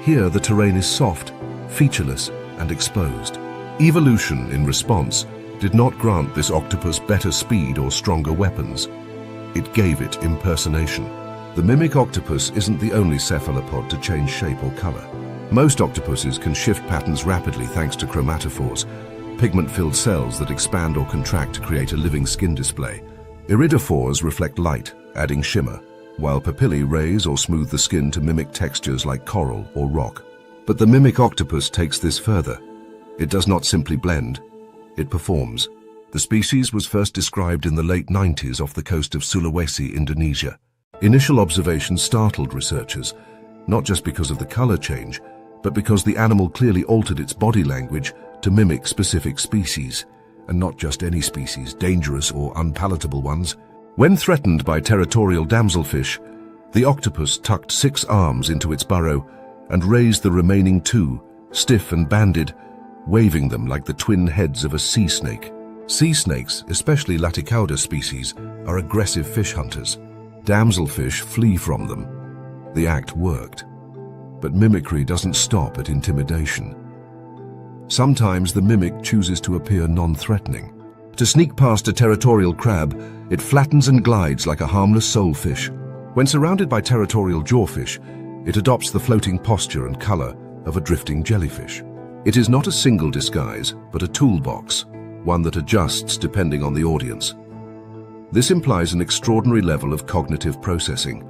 Here, the terrain is soft, featureless, and exposed. Evolution, in response, did not grant this octopus better speed or stronger weapons. It gave it impersonation. The mimic octopus isn't the only cephalopod to change shape or color. Most octopuses can shift patterns rapidly thanks to chromatophores, pigment-filled cells that expand or contract to create a living skin display. Iridophores reflect light, adding shimmer, while papillae raise or smooth the skin to mimic textures like coral or rock. But the mimic octopus takes this further. It does not simply blend, it performs. The species was first described in the late 90s off the coast of Sulawesi, Indonesia. Initial observations startled researchers, not just because of the color change, but because the animal clearly altered its body language to mimic specific species, and not just any species, dangerous or unpalatable ones. When threatened by territorial damselfish, the octopus tucked 6 arms into its burrow and raised the remaining 2, stiff and banded, waving them like the twin heads of a sea snake. Sea snakes, especially Laticauda species, are aggressive fish hunters. Damselfish flee from them. The act worked. But mimicry doesn't stop at intimidation. Sometimes the mimic chooses to appear non-threatening. To sneak past a territorial crab, it flattens and glides like a harmless soulfish. When surrounded by territorial jawfish, it adopts the floating posture and color of a drifting jellyfish. It is not a single disguise, but a toolbox, one that adjusts depending on the audience. This implies an extraordinary level of cognitive processing.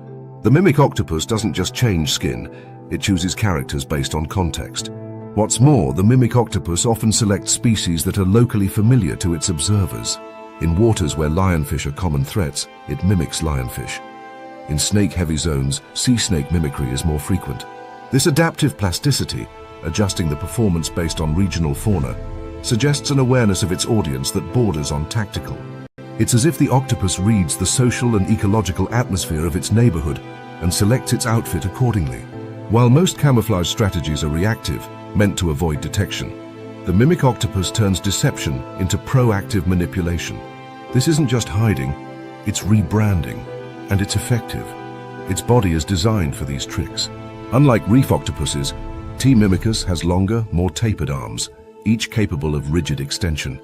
The mimic octopus doesn't just change skin, it chooses characters based on context. What's more, the mimic octopus often selects species that are locally familiar to its observers. In waters where lionfish are common threats, it mimics lionfish. In snake-heavy zones, sea snake mimicry is more frequent. This adaptive plasticity, adjusting the performance based on regional fauna, suggests an awareness of its audience that borders on tactical. It's as if the octopus reads the social and ecological atmosphere of its neighborhood and selects its outfit accordingly. While most camouflage strategies are reactive, meant to avoid detection, the mimic octopus turns deception into proactive manipulation. This isn't just hiding, it's rebranding, and it's effective. Its body is designed for these tricks. Unlike reef octopuses, T. mimicus has longer, more tapered arms, each capable of rigid extension.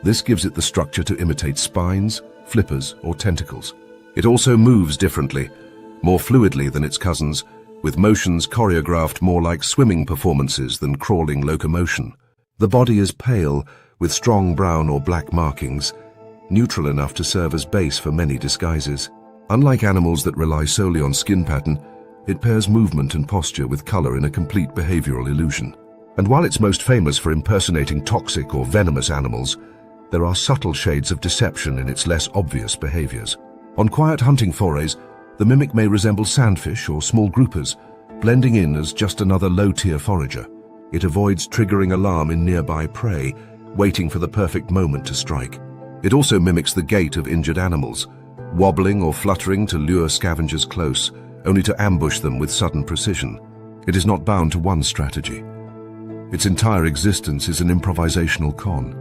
This gives it the structure to imitate spines, flippers, or tentacles. It also moves differently, more fluidly than its cousins, with motions choreographed more like swimming performances than crawling locomotion. The body is pale, with strong brown or black markings, neutral enough to serve as base for many disguises. Unlike animals that rely solely on skin pattern, it pairs movement and posture with color in a complete behavioral illusion. And while it's most famous for impersonating toxic or venomous animals, there are subtle shades of deception in its less obvious behaviors. On quiet hunting forays, the mimic may resemble sandfish or small groupers, blending in as just another low-tier forager. It avoids triggering alarm in nearby prey, waiting for the perfect moment to strike. It also mimics the gait of injured animals, wobbling or fluttering to lure scavengers close, only to ambush them with sudden precision. It is not bound to one strategy. Its entire existence is an improvisational con.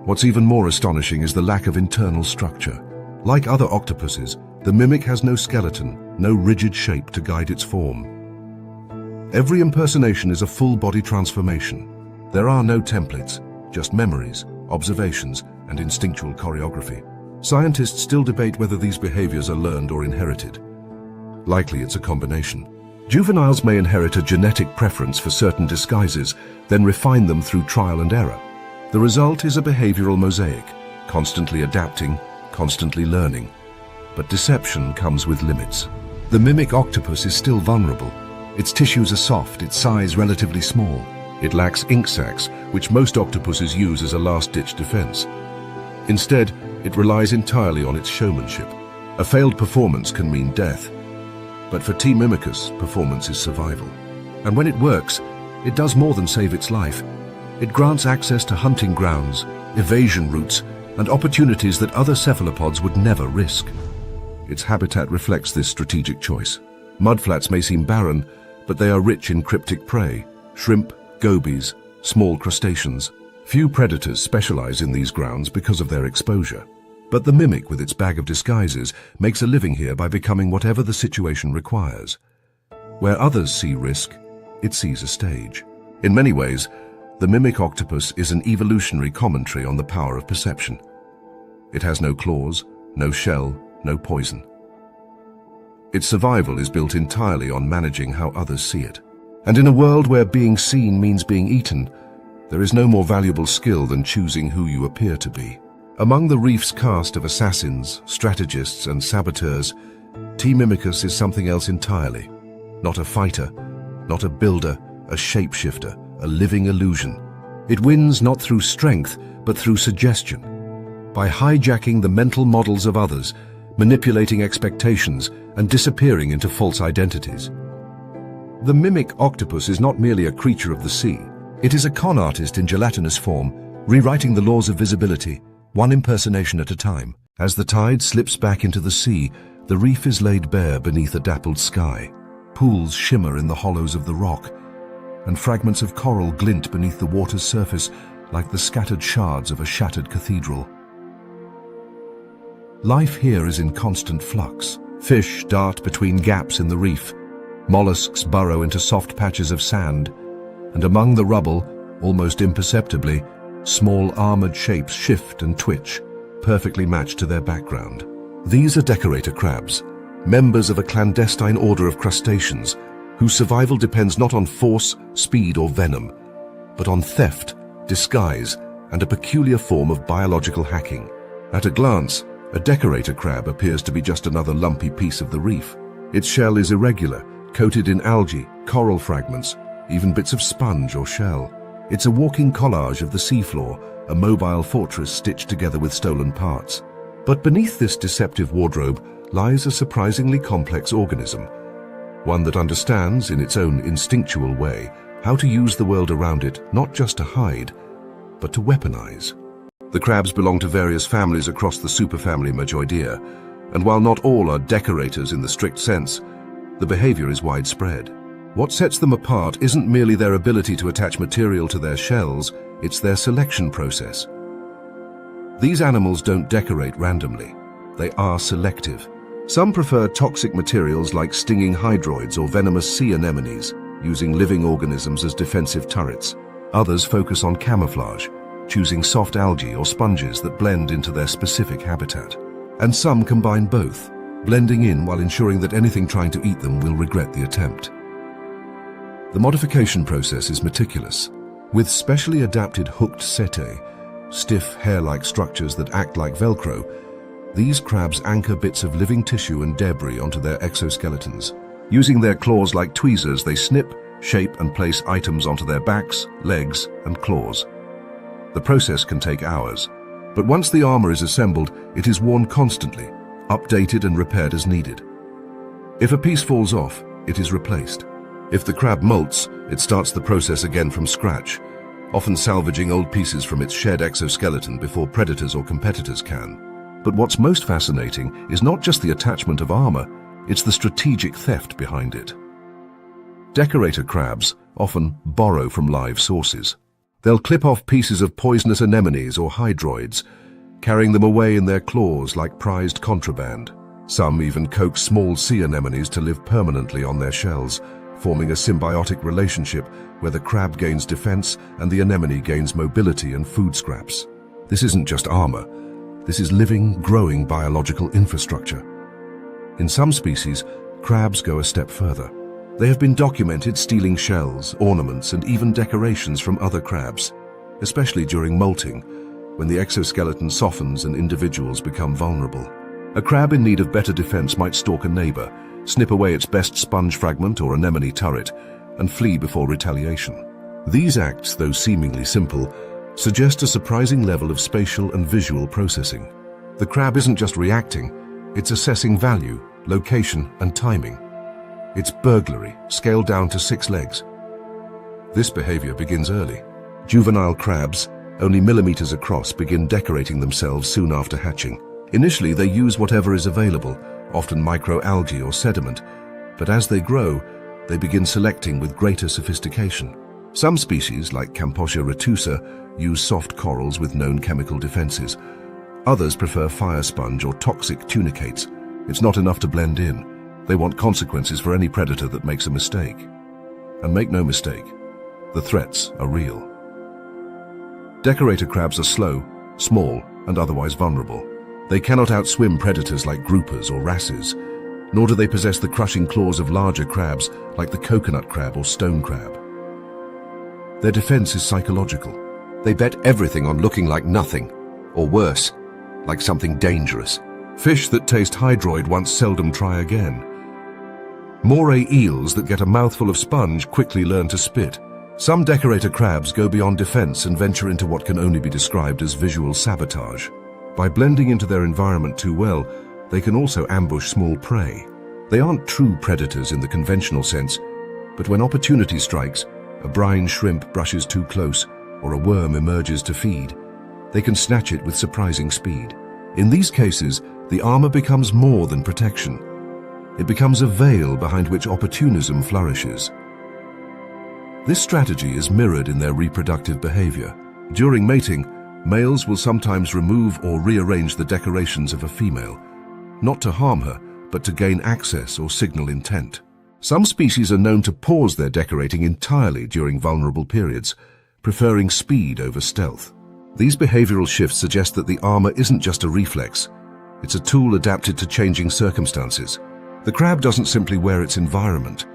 What's even more astonishing is the lack of internal structure. Like other octopuses, the mimic has no skeleton, no rigid shape to guide its form. Every impersonation is a full-body transformation. There are no templates, just memories, observations, and instinctual choreography. Scientists still debate whether these behaviors are learned or inherited. Likely it's a combination. Juveniles may inherit a genetic preference for certain disguises, then refine them through trial and error. The result is a behavioral mosaic, constantly adapting, constantly learning. But deception comes with limits. The mimic octopus is still vulnerable. Its tissues are soft, its size relatively small. It lacks ink sacs, which most octopuses use as a last-ditch defense. Instead, it relies entirely on its showmanship. A failed performance can mean death. But for T. mimicus, performance is survival. And when it works, it does more than save its life. It grants access to hunting grounds, evasion routes, and opportunities that other cephalopods would never risk. Its habitat reflects this strategic choice. Mudflats may seem barren, but they are rich in cryptic prey, shrimp, gobies, small crustaceans. Few predators specialize in these grounds because of their exposure. But the mimic, with its bag of disguises, makes a living here by becoming whatever the situation requires. Where others see risk, it sees a stage. In many ways, the mimic octopus is an evolutionary commentary on the power of perception. It has no claws, no shell, no poison. Its survival is built entirely on managing how others see it. And in a world where being seen means being eaten, there is no more valuable skill than choosing who you appear to be. Among the reef's cast of assassins, strategists, and saboteurs, T. mimicus is something else entirely. Not a fighter, not a builder, a shapeshifter, a living illusion. It wins not through strength, but through suggestion. By hijacking the mental models of others, manipulating expectations, and disappearing into false identities. The mimic octopus is not merely a creature of the sea. It is a con artist in gelatinous form, rewriting the laws of visibility, one impersonation at a time. As the tide slips back into the sea, the reef is laid bare beneath a dappled sky. Pools shimmer in the hollows of the rock, and fragments of coral glint beneath the water's surface like the scattered shards of a shattered cathedral. Life here is in constant flux. Fish dart between gaps in the reef. Mollusks burrow into soft patches of sand, and among the rubble, almost imperceptibly, small armored shapes shift and twitch, perfectly matched to their background. These are decorator crabs, members of a clandestine order of crustaceans, whose survival depends not on force, speed, or venom, but on theft, disguise, and a peculiar form of biological hacking. At a glance, a decorator crab appears to be just another lumpy piece of the reef. Its shell is irregular, coated in algae, coral fragments, even bits of sponge or shell. It's a walking collage of the seafloor, a mobile fortress stitched together with stolen parts. But beneath this deceptive wardrobe lies a surprisingly complex organism, one that understands, in its own instinctual way, how to use the world around it not just to hide, but to weaponize. The crabs belong to various families across the superfamily Majoidea, and while not all are decorators in the strict sense, the behavior is widespread. What sets them apart isn't merely their ability to attach material to their shells, it's their selection process. These animals don't decorate randomly. They are selective. Some prefer toxic materials like stinging hydroids or venomous sea anemones, using living organisms as defensive turrets. Others focus on camouflage, choosing soft algae or sponges that blend into their specific habitat. And some combine both, blending in while ensuring that anything trying to eat them will regret the attempt. The modification process is meticulous. With specially adapted hooked setae, stiff hair-like structures that act like Velcro, These crabs anchor bits of living tissue and debris onto their exoskeletons. Using their claws like tweezers, they snip, shape, and place items onto their backs, legs, and claws. The process can take hours, but once the armor is assembled, it is worn constantly, updated and repaired as needed. If a piece falls off, it is replaced. If the crab molts, it starts the process again from scratch, often salvaging old pieces from its shed exoskeleton before predators or competitors can. But what's most fascinating is not just the attachment of armor, it's the strategic theft behind it. Decorator crabs often borrow from live sources. They'll clip off pieces of poisonous anemones or hydroids, carrying them away in their claws like prized contraband. Some even coax small sea anemones to live permanently on their shells, forming a symbiotic relationship where the crab gains defense and the anemone gains mobility and food scraps. This isn't just armor. This is living, growing biological infrastructure. In some species, crabs go a step further. They have been documented stealing shells, ornaments, and even decorations from other crabs, especially during molting, when the exoskeleton softens and individuals become vulnerable. A crab in need of better defense might stalk a neighbor, snip away its best sponge fragment or anemone turret, and flee before retaliation. These acts, though seemingly simple, suggest a surprising level of spatial and visual processing. The crab isn't just reacting, it's assessing value, location, and timing. It's burglary, scaled down to 6 legs. This behavior begins early. Juvenile crabs, only millimeters across, begin decorating themselves soon after hatching. Initially, they use whatever is available, often microalgae or sediment, but as they grow, they begin selecting with greater sophistication. Some species, like Camposia retusa, use soft corals with known chemical defenses. Others prefer fire sponge or toxic tunicates. It's not enough to blend in. They want consequences for any predator that makes a mistake. And make no mistake, the threats are real. Decorator crabs are slow, small, and otherwise vulnerable. They cannot outswim predators like groupers or wrasses, nor do they possess the crushing claws of larger crabs like the coconut crab or stone crab. Their defense is psychological. They bet everything on looking like nothing, or worse, like something dangerous. Fish that taste hydroid once seldom try again. Moray eels that get a mouthful of sponge quickly learn to spit. Some decorator crabs go beyond defense and venture into what can only be described as visual sabotage. By blending into their environment too well, they can also ambush small prey. They aren't true predators in the conventional sense, but when opportunity strikes, a brine shrimp brushes too close, or a worm emerges to feed, they can snatch it with surprising speed. In these cases, the armor becomes more than protection. It becomes a veil behind which opportunism flourishes. This strategy is mirrored in their reproductive behavior. During mating, males will sometimes remove or rearrange the decorations of a female, not to harm her, but to gain access or signal intent. Some species are known to pause their decorating entirely during vulnerable periods, preferring speed over stealth. These behavioral shifts suggest that the armor isn't just a reflex, it's a tool adapted to changing circumstances. The crab doesn't simply wear its environment,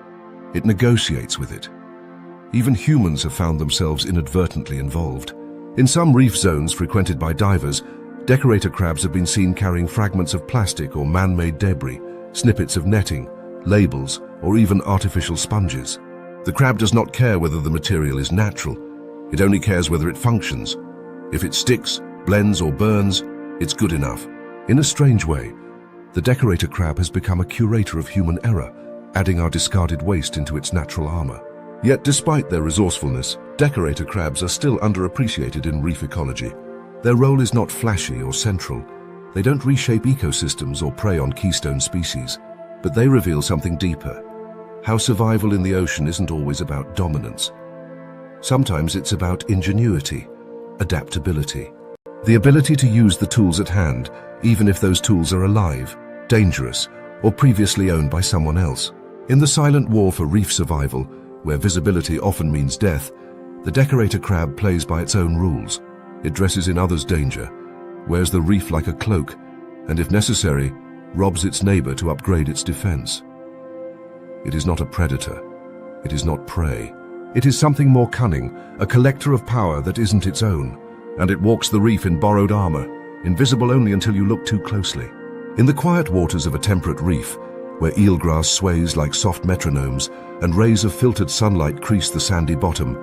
it negotiates with it. Even humans have found themselves inadvertently involved. In some reef zones frequented by divers, decorator crabs have been seen carrying fragments of plastic or man-made debris, snippets of netting, labels, or even artificial sponges. The crab does not care whether the material is natural, it only cares whether it functions. If it sticks, blends, or burns, it's good enough. In a strange way, the decorator crab has become a curator of human error, adding our discarded waste into its natural armor. Yet despite their resourcefulness, decorator crabs are still underappreciated in reef ecology. Their role is not flashy or central. They don't reshape ecosystems or prey on keystone species, but they reveal something deeper. How survival in the ocean isn't always about dominance. Sometimes it's about ingenuity, adaptability. The ability to use the tools at hand, even if those tools are alive, dangerous, or previously owned by someone else. In the silent war for reef survival, where visibility often means death, the decorator crab plays by its own rules. It dresses in others' danger, wears the reef like a cloak, and if necessary, robs its neighbor to upgrade its defense. It is not a predator. It is not prey. It is something more cunning, a collector of power that isn't its own, and it walks the reef in borrowed armor, invisible only until you look too closely. In the quiet waters of a temperate reef, where eelgrass sways like soft metronomes and rays of filtered sunlight crease the sandy bottom,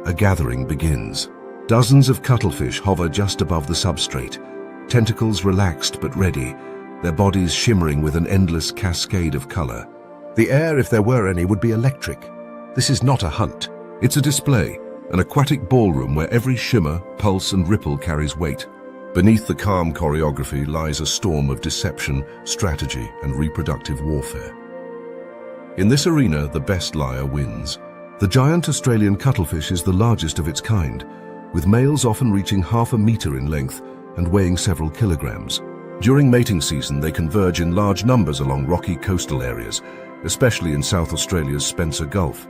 a gathering begins. Dozens of cuttlefish hover just above the substrate, tentacles relaxed but ready, their bodies shimmering with an endless cascade of color. The air, if there were any, would be electric. This is not a hunt. It's a display, an aquatic ballroom where every shimmer, pulse, and ripple carries weight. Beneath the calm choreography lies a storm of deception, strategy, and reproductive warfare. In this arena, the best liar wins. The giant Australian cuttlefish is the largest of its kind, with males often reaching half a meter in length and weighing several kilograms. During mating season, they converge in large numbers along rocky coastal areas, especially in South Australia's Spencer Gulf.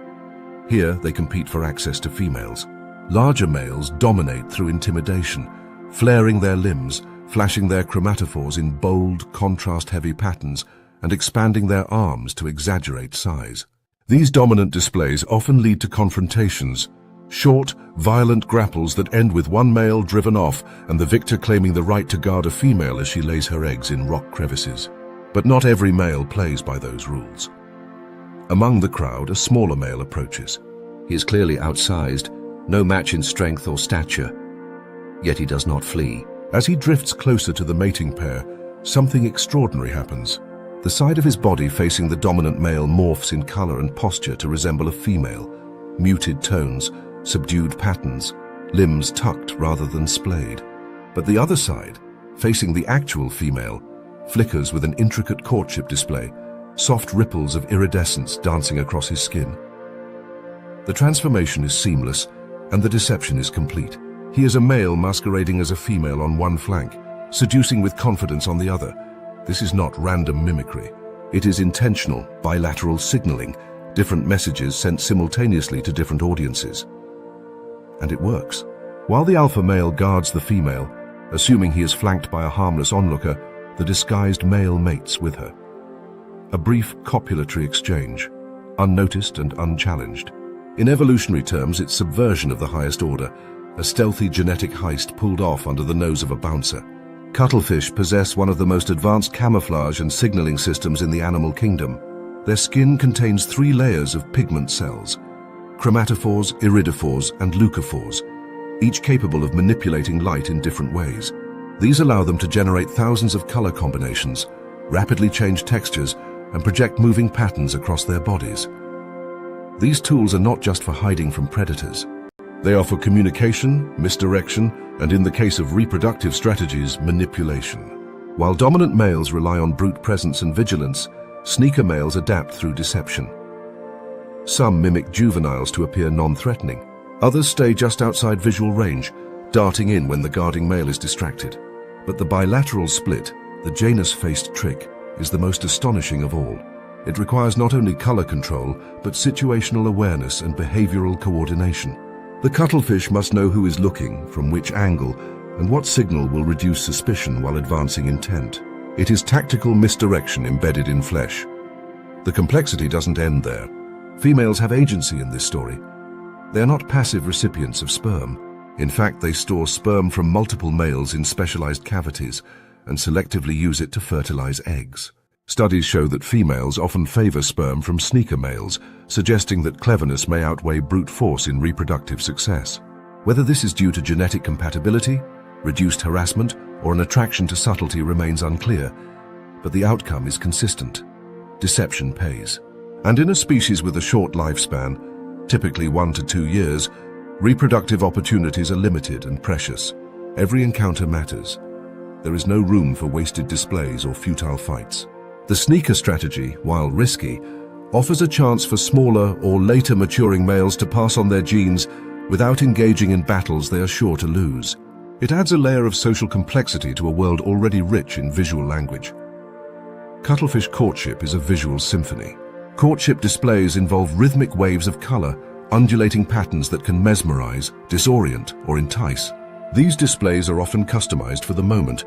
Here, they compete for access to females. Larger males dominate through intimidation, flaring their limbs, flashing their chromatophores in bold, contrast-heavy patterns, and expanding their arms to exaggerate size. These dominant displays often lead to confrontations, short, violent grapples that end with one male driven off and the victor claiming the right to guard a female as she lays her eggs in rock crevices. But not every male plays by those rules. Among the crowd, a smaller male approaches. He is clearly outsized, no match in strength or stature, yet he does not flee. As he drifts closer to the mating pair, something extraordinary happens. The side of his body facing the dominant male morphs in color and posture to resemble a female. Muted tones, subdued patterns, limbs tucked rather than splayed. But the other side, facing the actual female, flickers with an intricate courtship display, soft ripples of iridescence dancing across his skin. The transformation is seamless, and the deception is complete. He is a male masquerading as a female on one flank, seducing with confidence on the other. This is not random mimicry. It is intentional, bilateral signaling, different messages sent simultaneously to different audiences. And it works. While the alpha male guards the female, assuming he is flanked by a harmless onlooker, the disguised male mates with her. A brief copulatory exchange, unnoticed and unchallenged. In evolutionary terms, it's subversion of the highest order, a stealthy genetic heist pulled off under the nose of a bouncer. Cuttlefish possess one of the most advanced camouflage and signaling systems in the animal kingdom. Their skin contains 3 layers of pigment cells: chromatophores, iridophores, and leucophores, each capable of manipulating light in different ways. These allow them to generate thousands of color combinations, rapidly change textures, and project moving patterns across their bodies. These tools are not just for hiding from predators. They are for communication, misdirection, and in the case of reproductive strategies, manipulation. While dominant males rely on brute presence and vigilance, sneaker males adapt through deception. Some mimic juveniles to appear non-threatening. Others stay just outside visual range, darting in when the guarding male is distracted. But the bilateral split, the Janus-faced trick, is the most astonishing of all. It requires not only color control, but situational awareness and behavioral coordination. The cuttlefish must know who is looking, from which angle, and what signal will reduce suspicion while advancing intent. It is tactical misdirection embedded in flesh. The complexity doesn't end there. Females have agency in this story. They are not passive recipients of sperm. In fact, they store sperm from multiple males in specialized cavities and selectively use it to fertilize eggs. Studies show that females often favor sperm from sneaker males, suggesting that cleverness may outweigh brute force in reproductive success. Whether this is due to genetic compatibility, reduced harassment, or an attraction to subtlety remains unclear, but the outcome is consistent. Deception pays. And in a species with a short lifespan, typically 1 to 2 years, reproductive opportunities are limited and precious. Every encounter matters. There is no room for wasted displays or futile fights. The sneaker strategy, while risky, offers a chance for smaller or later maturing males to pass on their genes without engaging in battles they are sure to lose. It adds a layer of social complexity to a world already rich in visual language. Cuttlefish courtship is a visual symphony. Courtship displays involve rhythmic waves of color, undulating patterns that can mesmerize, disorient, or entice. These displays are often customized for the moment,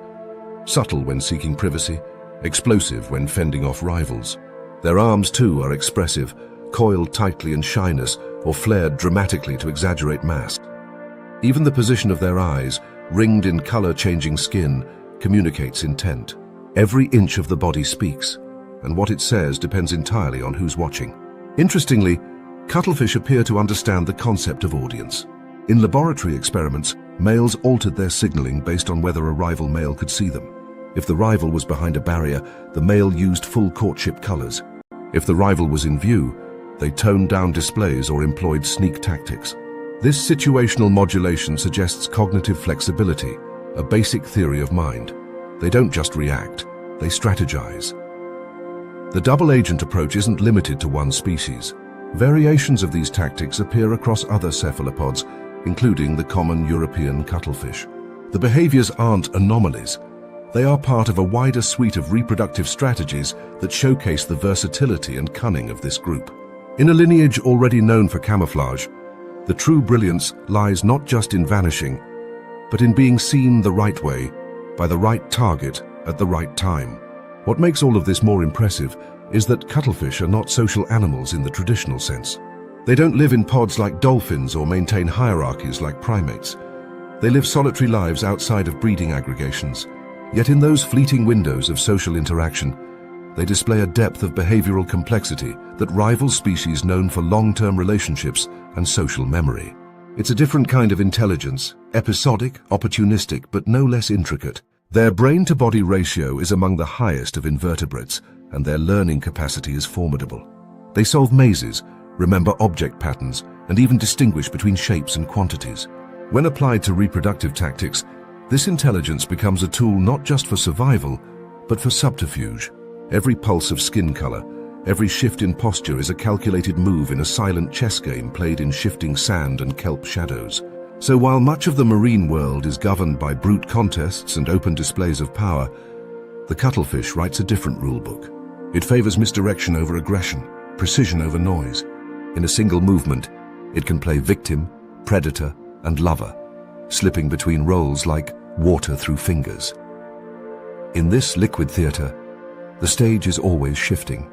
subtle when seeking privacy, explosive when fending off rivals. Their arms, too, are expressive, coiled tightly in shyness or flared dramatically to exaggerate mass. Even the position of their eyes, ringed in color-changing skin, communicates intent. Every inch of the body speaks, and what it says depends entirely on who's watching. Interestingly, cuttlefish appear to understand the concept of audience. In laboratory experiments, males altered their signaling based on whether a rival male could see them. If the rival was behind a barrier, the male used full courtship colors. If the rival was in view, they toned down displays or employed sneak tactics. This situational modulation suggests cognitive flexibility, a basic theory of mind. They don't just react, they strategize. The double-agent approach isn't limited to one species. Variations of these tactics appear across other cephalopods, including the common European cuttlefish. The behaviors aren't anomalies. They are part of a wider suite of reproductive strategies that showcase the versatility and cunning of this group. In a lineage already known for camouflage, the true brilliance lies not just in vanishing, but in being seen the right way, by the right target, at the right time. What makes all of this more impressive is that cuttlefish are not social animals in the traditional sense. They don't live in pods like dolphins or maintain hierarchies like primates. They live solitary lives outside of breeding aggregations. Yet in those fleeting windows of social interaction, they display a depth of behavioral complexity that rivals species known for long-term relationships and social memory. It's a different kind of intelligence, episodic, opportunistic, but no less intricate. Their brain-to-body ratio is among the highest of invertebrates, and their learning capacity is formidable. They solve mazes, remember object patterns, and even distinguish between shapes and quantities. When applied to reproductive tactics, this intelligence becomes a tool not just for survival, but for subterfuge. Every pulse of skin color, every shift in posture is a calculated move in a silent chess game played in shifting sand and kelp shadows. So while much of the marine world is governed by brute contests and open displays of power, the cuttlefish writes a different rulebook. It favors misdirection over aggression, precision over noise. In a single movement, it can play victim, predator, and lover, slipping between roles like water through fingers. In this liquid theater, the stage is always shifting,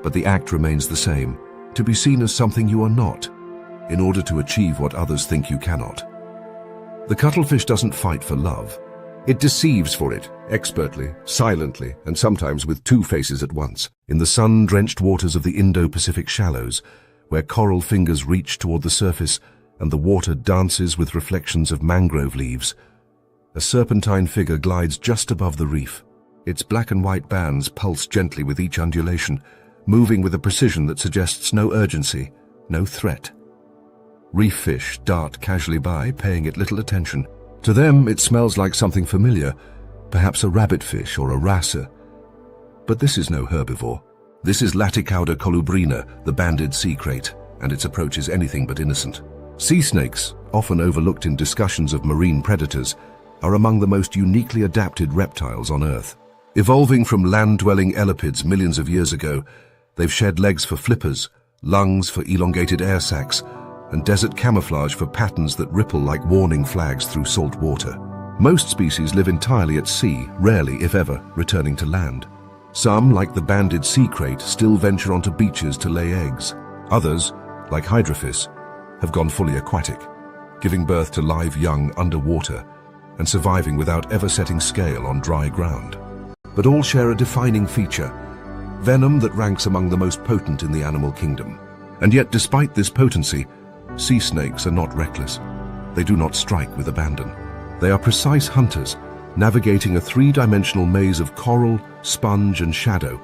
but the act remains the same, to be seen as something you are not, in order to achieve what others think you cannot. The cuttlefish doesn't fight for love. It deceives for it, expertly, silently, and sometimes with two faces at once. In the sun-drenched waters of the Indo-Pacific shallows, where coral fingers reach toward the surface and the water dances with reflections of mangrove leaves, a serpentine figure glides just above the reef. Its black and white bands pulse gently with each undulation, moving with a precision that suggests no urgency, no threat. Reef fish dart casually by, paying it little attention. To them, it smells like something familiar, perhaps a rabbitfish or a wrasse. But this is no herbivore. This is Laticauda colubrina, the banded sea crate, and its approach is anything but innocent. Sea snakes, often overlooked in discussions of marine predators, are among the most uniquely adapted reptiles on Earth. Evolving from land-dwelling elapids millions of years ago, they've shed legs for flippers, lungs for elongated air sacs, and desert camouflage for patterns that ripple like warning flags through salt water. Most species live entirely at sea, rarely, if ever, returning to land. Some, like the banded sea crate, still venture onto beaches to lay eggs. Others, like Hydrophis, have gone fully aquatic, giving birth to live young underwater and surviving without ever setting scale on dry ground. But all share a defining feature: venom that ranks among the most potent in the animal kingdom. And yet, despite this potency, sea snakes are not reckless. They do not strike with abandon. They are precise hunters, navigating a three-dimensional maze of coral, sponge, and shadow,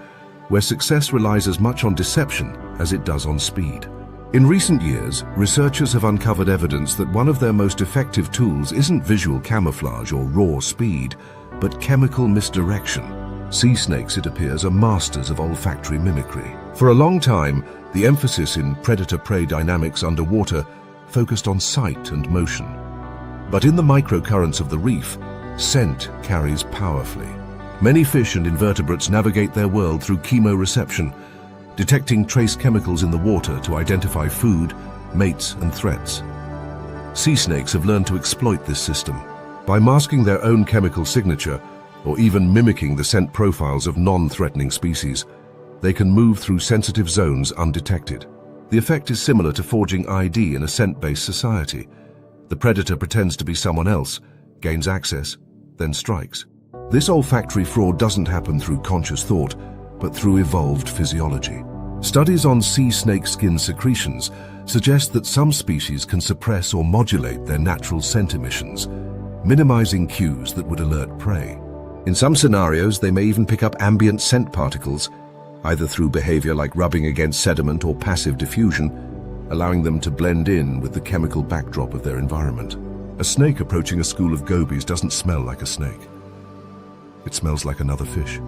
where success relies as much on deception as it does on speed. In recent years, researchers have uncovered evidence that one of their most effective tools isn't visual camouflage or raw speed, but chemical misdirection. Sea snakes, it appears, are masters of olfactory mimicry. For a long time, the emphasis in predator-prey dynamics underwater focused on sight and motion. But in the microcurrents of the reef, scent carries powerfully. Many fish and invertebrates navigate their world through chemoreception, detecting trace chemicals in the water to identify food, mates, and threats. Sea snakes have learned to exploit this system. By masking their own chemical signature, or even mimicking the scent profiles of non-threatening species, they can move through sensitive zones undetected. The effect is similar to forging ID in a scent-based society. The predator pretends to be someone else, gains access, then strikes. This olfactory fraud doesn't happen through conscious thought, but through evolved physiology. Studies on sea snake skin secretions suggest that some species can suppress or modulate their natural scent emissions, minimizing cues that would alert prey. In some scenarios, they may even pick up ambient scent particles, either through behavior like rubbing against sediment or passive diffusion, allowing them to blend in with the chemical backdrop of their environment. A snake approaching a school of gobies doesn't smell like a snake. It smells like another fish.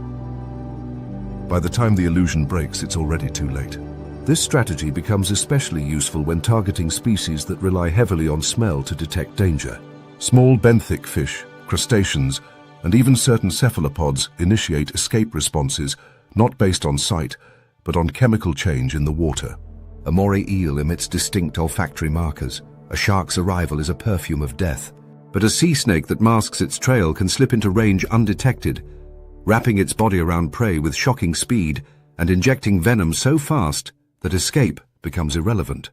By the time the illusion breaks, it's already too late. This strategy becomes especially useful when targeting species that rely heavily on smell to detect danger. Small benthic fish, crustaceans, and even certain cephalopods initiate escape responses not based on sight, but on chemical change in the water. A moray eel emits distinct olfactory markers. A shark's arrival is a perfume of death. But a sea snake that masks its trail can slip into range undetected, wrapping its body around prey with shocking speed and injecting venom so fast that escape becomes irrelevant.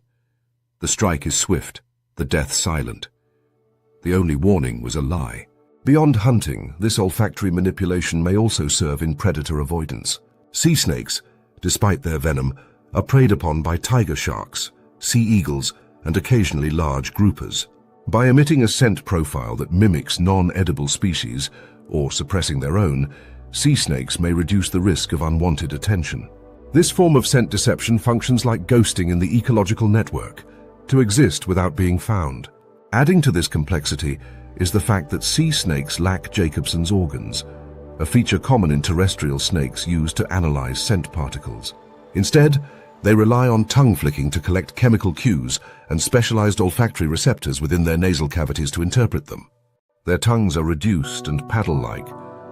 The strike is swift, the death silent. The only warning was a lie. Beyond hunting, this olfactory manipulation may also serve in predator avoidance. Sea snakes, despite their venom, are preyed upon by tiger sharks, sea eagles, and occasionally large groupers. By emitting a scent profile that mimics non-edible species, or suppressing their own, sea snakes may reduce the risk of unwanted attention. This form of scent deception functions like ghosting in the ecological network, to exist without being found. Adding to this complexity is the fact that sea snakes lack Jacobson's organs, a feature common in terrestrial snakes used to analyze scent particles. Instead, they rely on tongue flicking to collect chemical cues and specialized olfactory receptors within their nasal cavities to interpret them. Their tongues are reduced and paddle-like,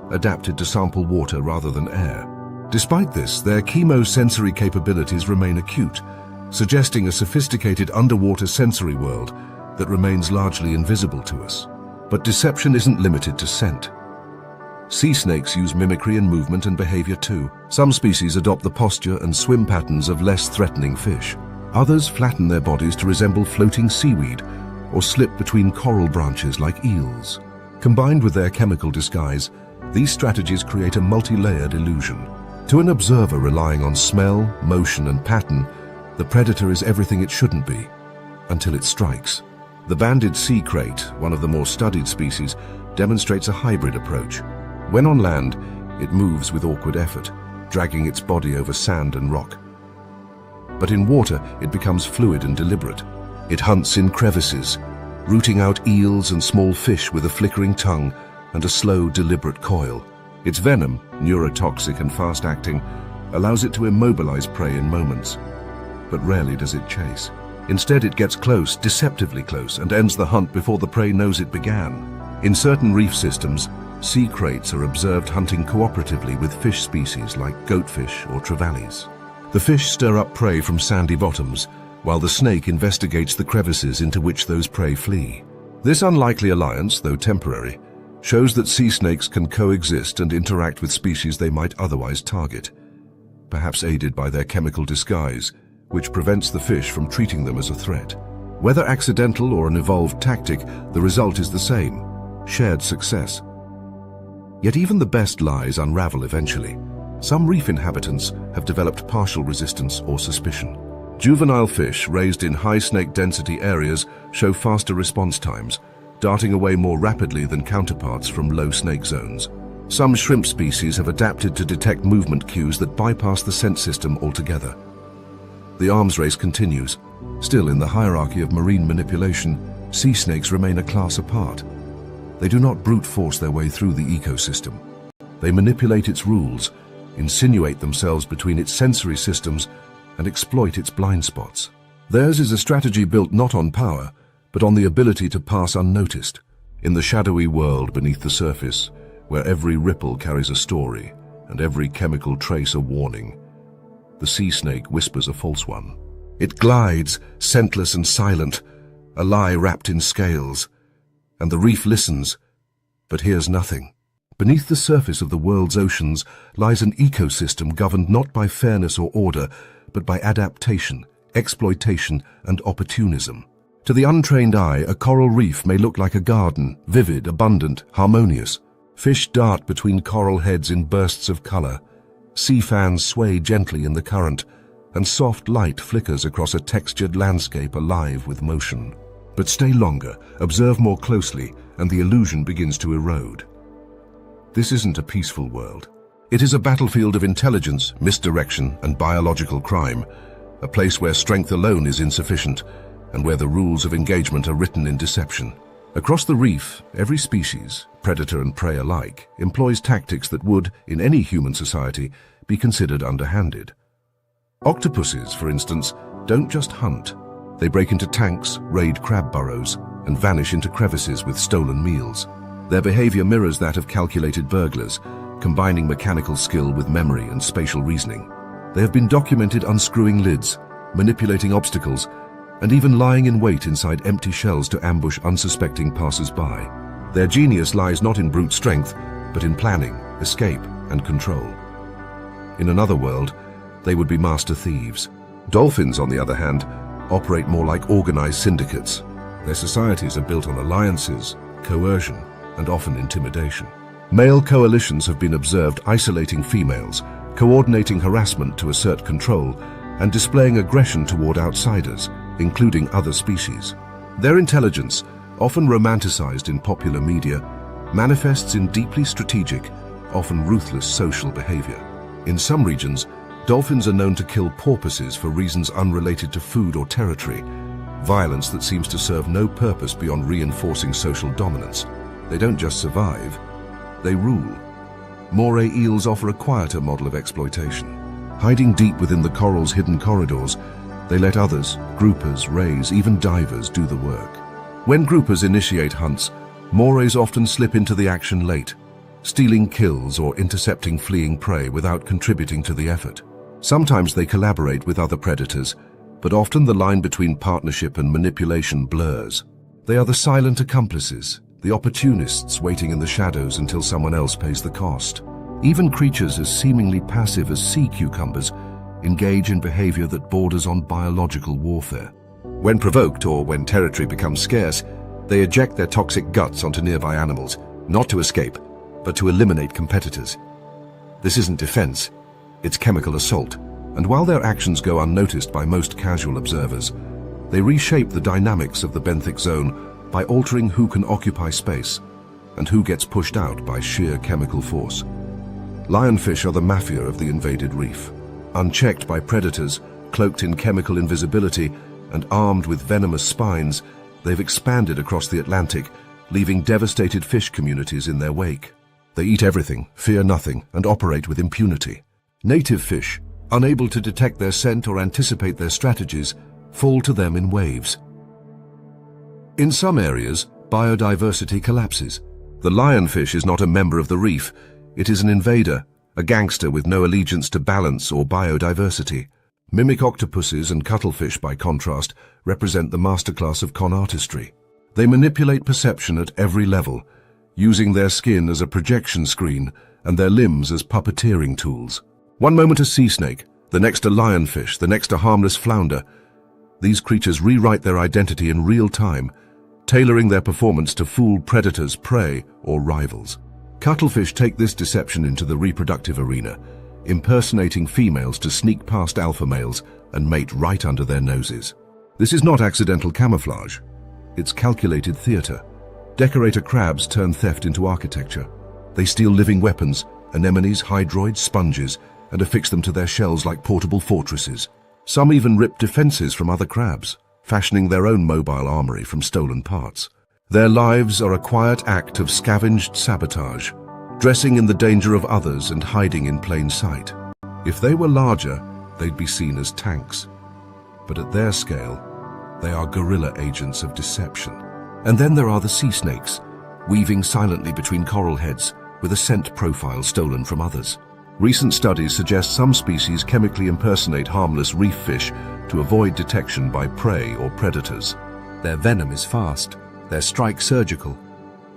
adapted to sample water rather than air. Despite this, their chemosensory capabilities remain acute, suggesting a sophisticated underwater sensory world that remains largely invisible to us. But deception isn't limited to scent. Sea snakes use mimicry in movement and behavior too. Some species adopt the posture and swim patterns of less threatening fish. Others flatten their bodies to resemble floating seaweed or slip between coral branches like eels. Combined with their chemical disguise, these strategies create a multi-layered illusion. To an observer relying on smell, motion, and pattern, the predator is everything it shouldn't be, until it strikes. The banded sea crate, one of the more studied species, demonstrates a hybrid approach. When on land, it moves with awkward effort, dragging its body over sand and rock. But in water, it becomes fluid and deliberate. It hunts in crevices, rooting out eels and small fish with a flickering tongue and a slow, deliberate coil. Its venom, neurotoxic and fast-acting, allows it to immobilize prey in moments. But rarely does it chase. Instead, it gets close, deceptively close, and ends the hunt before the prey knows it began. In certain reef systems, sea kraits are observed hunting cooperatively with fish species like goatfish or trevallies. The fish stir up prey from sandy bottoms, while the snake investigates the crevices into which those prey flee. This unlikely alliance, though temporary, shows that sea snakes can coexist and interact with species they might otherwise target, perhaps aided by their chemical disguise, which prevents the fish from treating them as a threat. Whether accidental or an evolved tactic, the result is the same: shared success. Yet even the best lies unravel eventually. Some reef inhabitants have developed partial resistance or suspicion. Juvenile fish raised in high snake density areas show faster response times, darting away more rapidly than counterparts from low snake zones. Some shrimp species have adapted to detect movement cues that bypass the scent system altogether. The arms race continues. Still, in the hierarchy of marine manipulation, sea snakes remain a class apart. They do not brute force their way through the ecosystem. They manipulate its rules, insinuate themselves between its sensory systems, and exploit its blind spots. Theirs is a strategy built not on power, but on the ability to pass unnoticed. In the shadowy world beneath the surface, where every ripple carries a story and every chemical trace a warning, the sea snake whispers a false one. It glides, scentless and silent, a lie wrapped in scales, and the reef listens, but hears nothing. Beneath the surface of the world's oceans lies an ecosystem governed not by fairness or order, but by adaptation, exploitation, and opportunism. To the untrained eye, a coral reef may look like a garden, vivid, abundant, harmonious. Fish dart between coral heads in bursts of color. Sea fans sway gently in the current, and soft light flickers across a textured landscape alive with motion. But stay longer, observe more closely, and the illusion begins to erode. This isn't a peaceful world. It is a battlefield of intelligence, misdirection, and biological crime, a place where strength alone is insufficient, and where the rules of engagement are written in deception. Across the reef, every species, predator and prey alike, employs tactics that would, in any human society, be considered underhanded. Octopuses, for instance, don't just hunt. They break into tanks, raid crab burrows, and vanish into crevices with stolen meals. Their behavior mirrors that of calculated burglars, combining mechanical skill with memory and spatial reasoning. They have been documented unscrewing lids, manipulating obstacles, and even lying in wait inside empty shells to ambush unsuspecting passers-by. Their genius lies not in brute strength, but in planning, escape, and control. In another world, they would be master thieves. Dolphins, on the other hand, operate more like organized syndicates. Their societies are built on alliances, coercion, and often intimidation. Male coalitions have been observed isolating females, coordinating harassment to assert control, and displaying aggression toward outsiders, including other species. Their intelligence, often romanticized in popular media, manifests in deeply strategic, often ruthless social behavior. In some regions, dolphins are known to kill porpoises for reasons unrelated to food or territory, violence that seems to serve no purpose beyond reinforcing social dominance. They don't just survive, they rule. Moray eels offer a quieter model of exploitation. Hiding deep within the coral's hidden corridors, they let others, groupers, rays, even divers, do the work. When groupers initiate hunts, morays often slip into the action late, stealing kills or intercepting fleeing prey without contributing to the effort. Sometimes they collaborate with other predators, but often the line between partnership and manipulation blurs. They are the silent accomplices, the opportunists waiting in the shadows until someone else pays the cost. Even creatures as seemingly passive as sea cucumbers engage in behavior that borders on biological warfare. When provoked or when territory becomes scarce, they eject their toxic guts onto nearby animals, not to escape, but to eliminate competitors. This isn't defense, it's chemical assault, and while their actions go unnoticed by most casual observers, they reshape the dynamics of the benthic zone by altering who can occupy space and who gets pushed out by sheer chemical force. Lionfish are the mafia of the invaded reef. Unchecked by predators, cloaked in chemical invisibility, and armed with venomous spines, they've expanded across the Atlantic, leaving devastated fish communities in their wake. They eat everything, fear nothing, and operate with impunity. Native fish, unable to detect their scent or anticipate their strategies, fall to them in waves. In some areas, biodiversity collapses. The lionfish is not a member of the reef. It is an invader, a gangster with no allegiance to balance or biodiversity. Mimic octopuses and cuttlefish, by contrast, represent the masterclass of con artistry. They manipulate perception at every level, using their skin as a projection screen and their limbs as puppeteering tools. One moment a sea snake, the next a lionfish, the next a harmless flounder. These creatures rewrite their identity in real time, tailoring their performance to fool predators, prey, or rivals. Cuttlefish take this deception into the reproductive arena, impersonating females to sneak past alpha males and mate right under their noses. This is not accidental camouflage. It's calculated theater. Decorator crabs turn theft into architecture. They steal living weapons, anemones, hydroids, sponges, and affix them to their shells like portable fortresses. Some even rip defenses from other crabs, fashioning their own mobile armory from stolen parts. Their lives are a quiet act of scavenged sabotage, dressing in the danger of others and hiding in plain sight. If they were larger, they'd be seen as tanks. But at their scale, they are guerrilla agents of deception. And then there are the sea snakes, weaving silently between coral heads with a scent profile stolen from others. Recent studies suggest some species chemically impersonate harmless reef fish to avoid detection by prey or predators. Their venom is fast, their strike surgical,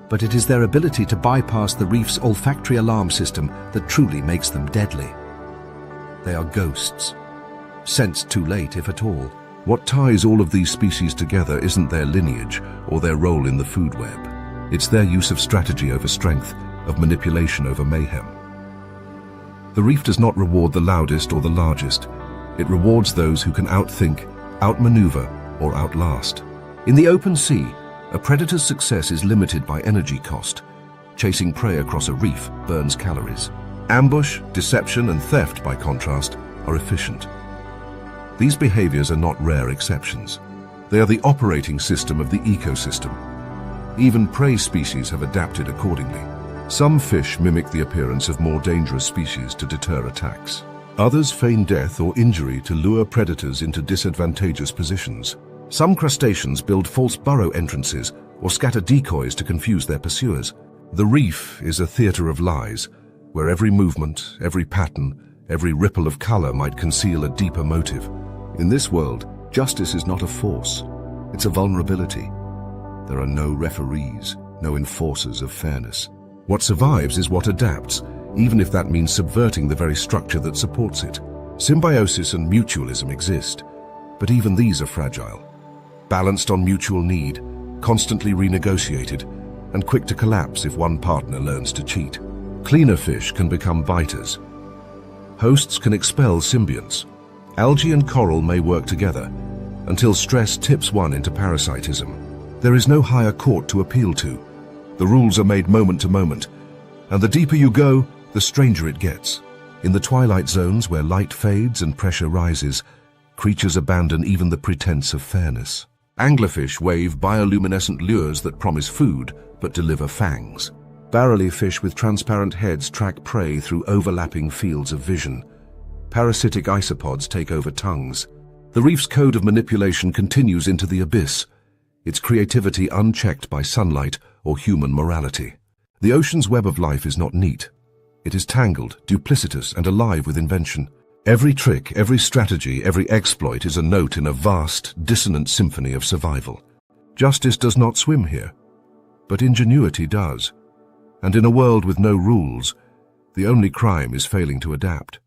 but it is their ability to bypass the reef's olfactory alarm system that truly makes them deadly. They are ghosts, sensed too late if at all. What ties all of these species together isn't their lineage or their role in the food web. It's their use of strategy over strength, of manipulation over mayhem. The reef does not reward the loudest or the largest. It rewards those who can outthink, outmaneuver, or outlast. In the open sea, a predator's success is limited by energy cost. Chasing prey across a reef burns calories. Ambush, deception, and theft, by contrast, are efficient. These behaviors are not rare exceptions. They are the operating system of the ecosystem. Even prey species have adapted accordingly. Some fish mimic the appearance of more dangerous species to deter attacks. Others feign death or injury to lure predators into disadvantageous positions. Some crustaceans build false burrow entrances or scatter decoys to confuse their pursuers. The reef is a theater of lies, where every movement, every pattern, every ripple of color might conceal a deeper motive. In this world, justice is not a force, it's a vulnerability. There are no referees, no enforcers of fairness. What survives is what adapts, even if that means subverting the very structure that supports it. Symbiosis and mutualism exist, but even these are fragile. Balanced on mutual need, constantly renegotiated, and quick to collapse if one partner learns to cheat. Cleaner fish can become biters. Hosts can expel symbionts. Algae and coral may work together, until stress tips one into parasitism. There is no higher court to appeal to. The rules are made moment to moment, and the deeper you go, the stranger it gets. In the twilight zones where light fades and pressure rises, creatures abandon even the pretense of fairness. Anglerfish wave bioluminescent lures that promise food but deliver fangs. Barrelly fish with transparent heads track prey through overlapping fields of vision. Parasitic isopods take over tongues. The reef's code of manipulation continues into the abyss, its creativity unchecked by sunlight or human morality. The ocean's web of life is not neat. It is tangled, duplicitous, and alive with invention. Every trick, every strategy, every exploit is a note in a vast, dissonant symphony of survival. Justice does not swim here, but ingenuity does. And in a world with no rules, the only crime is failing to adapt.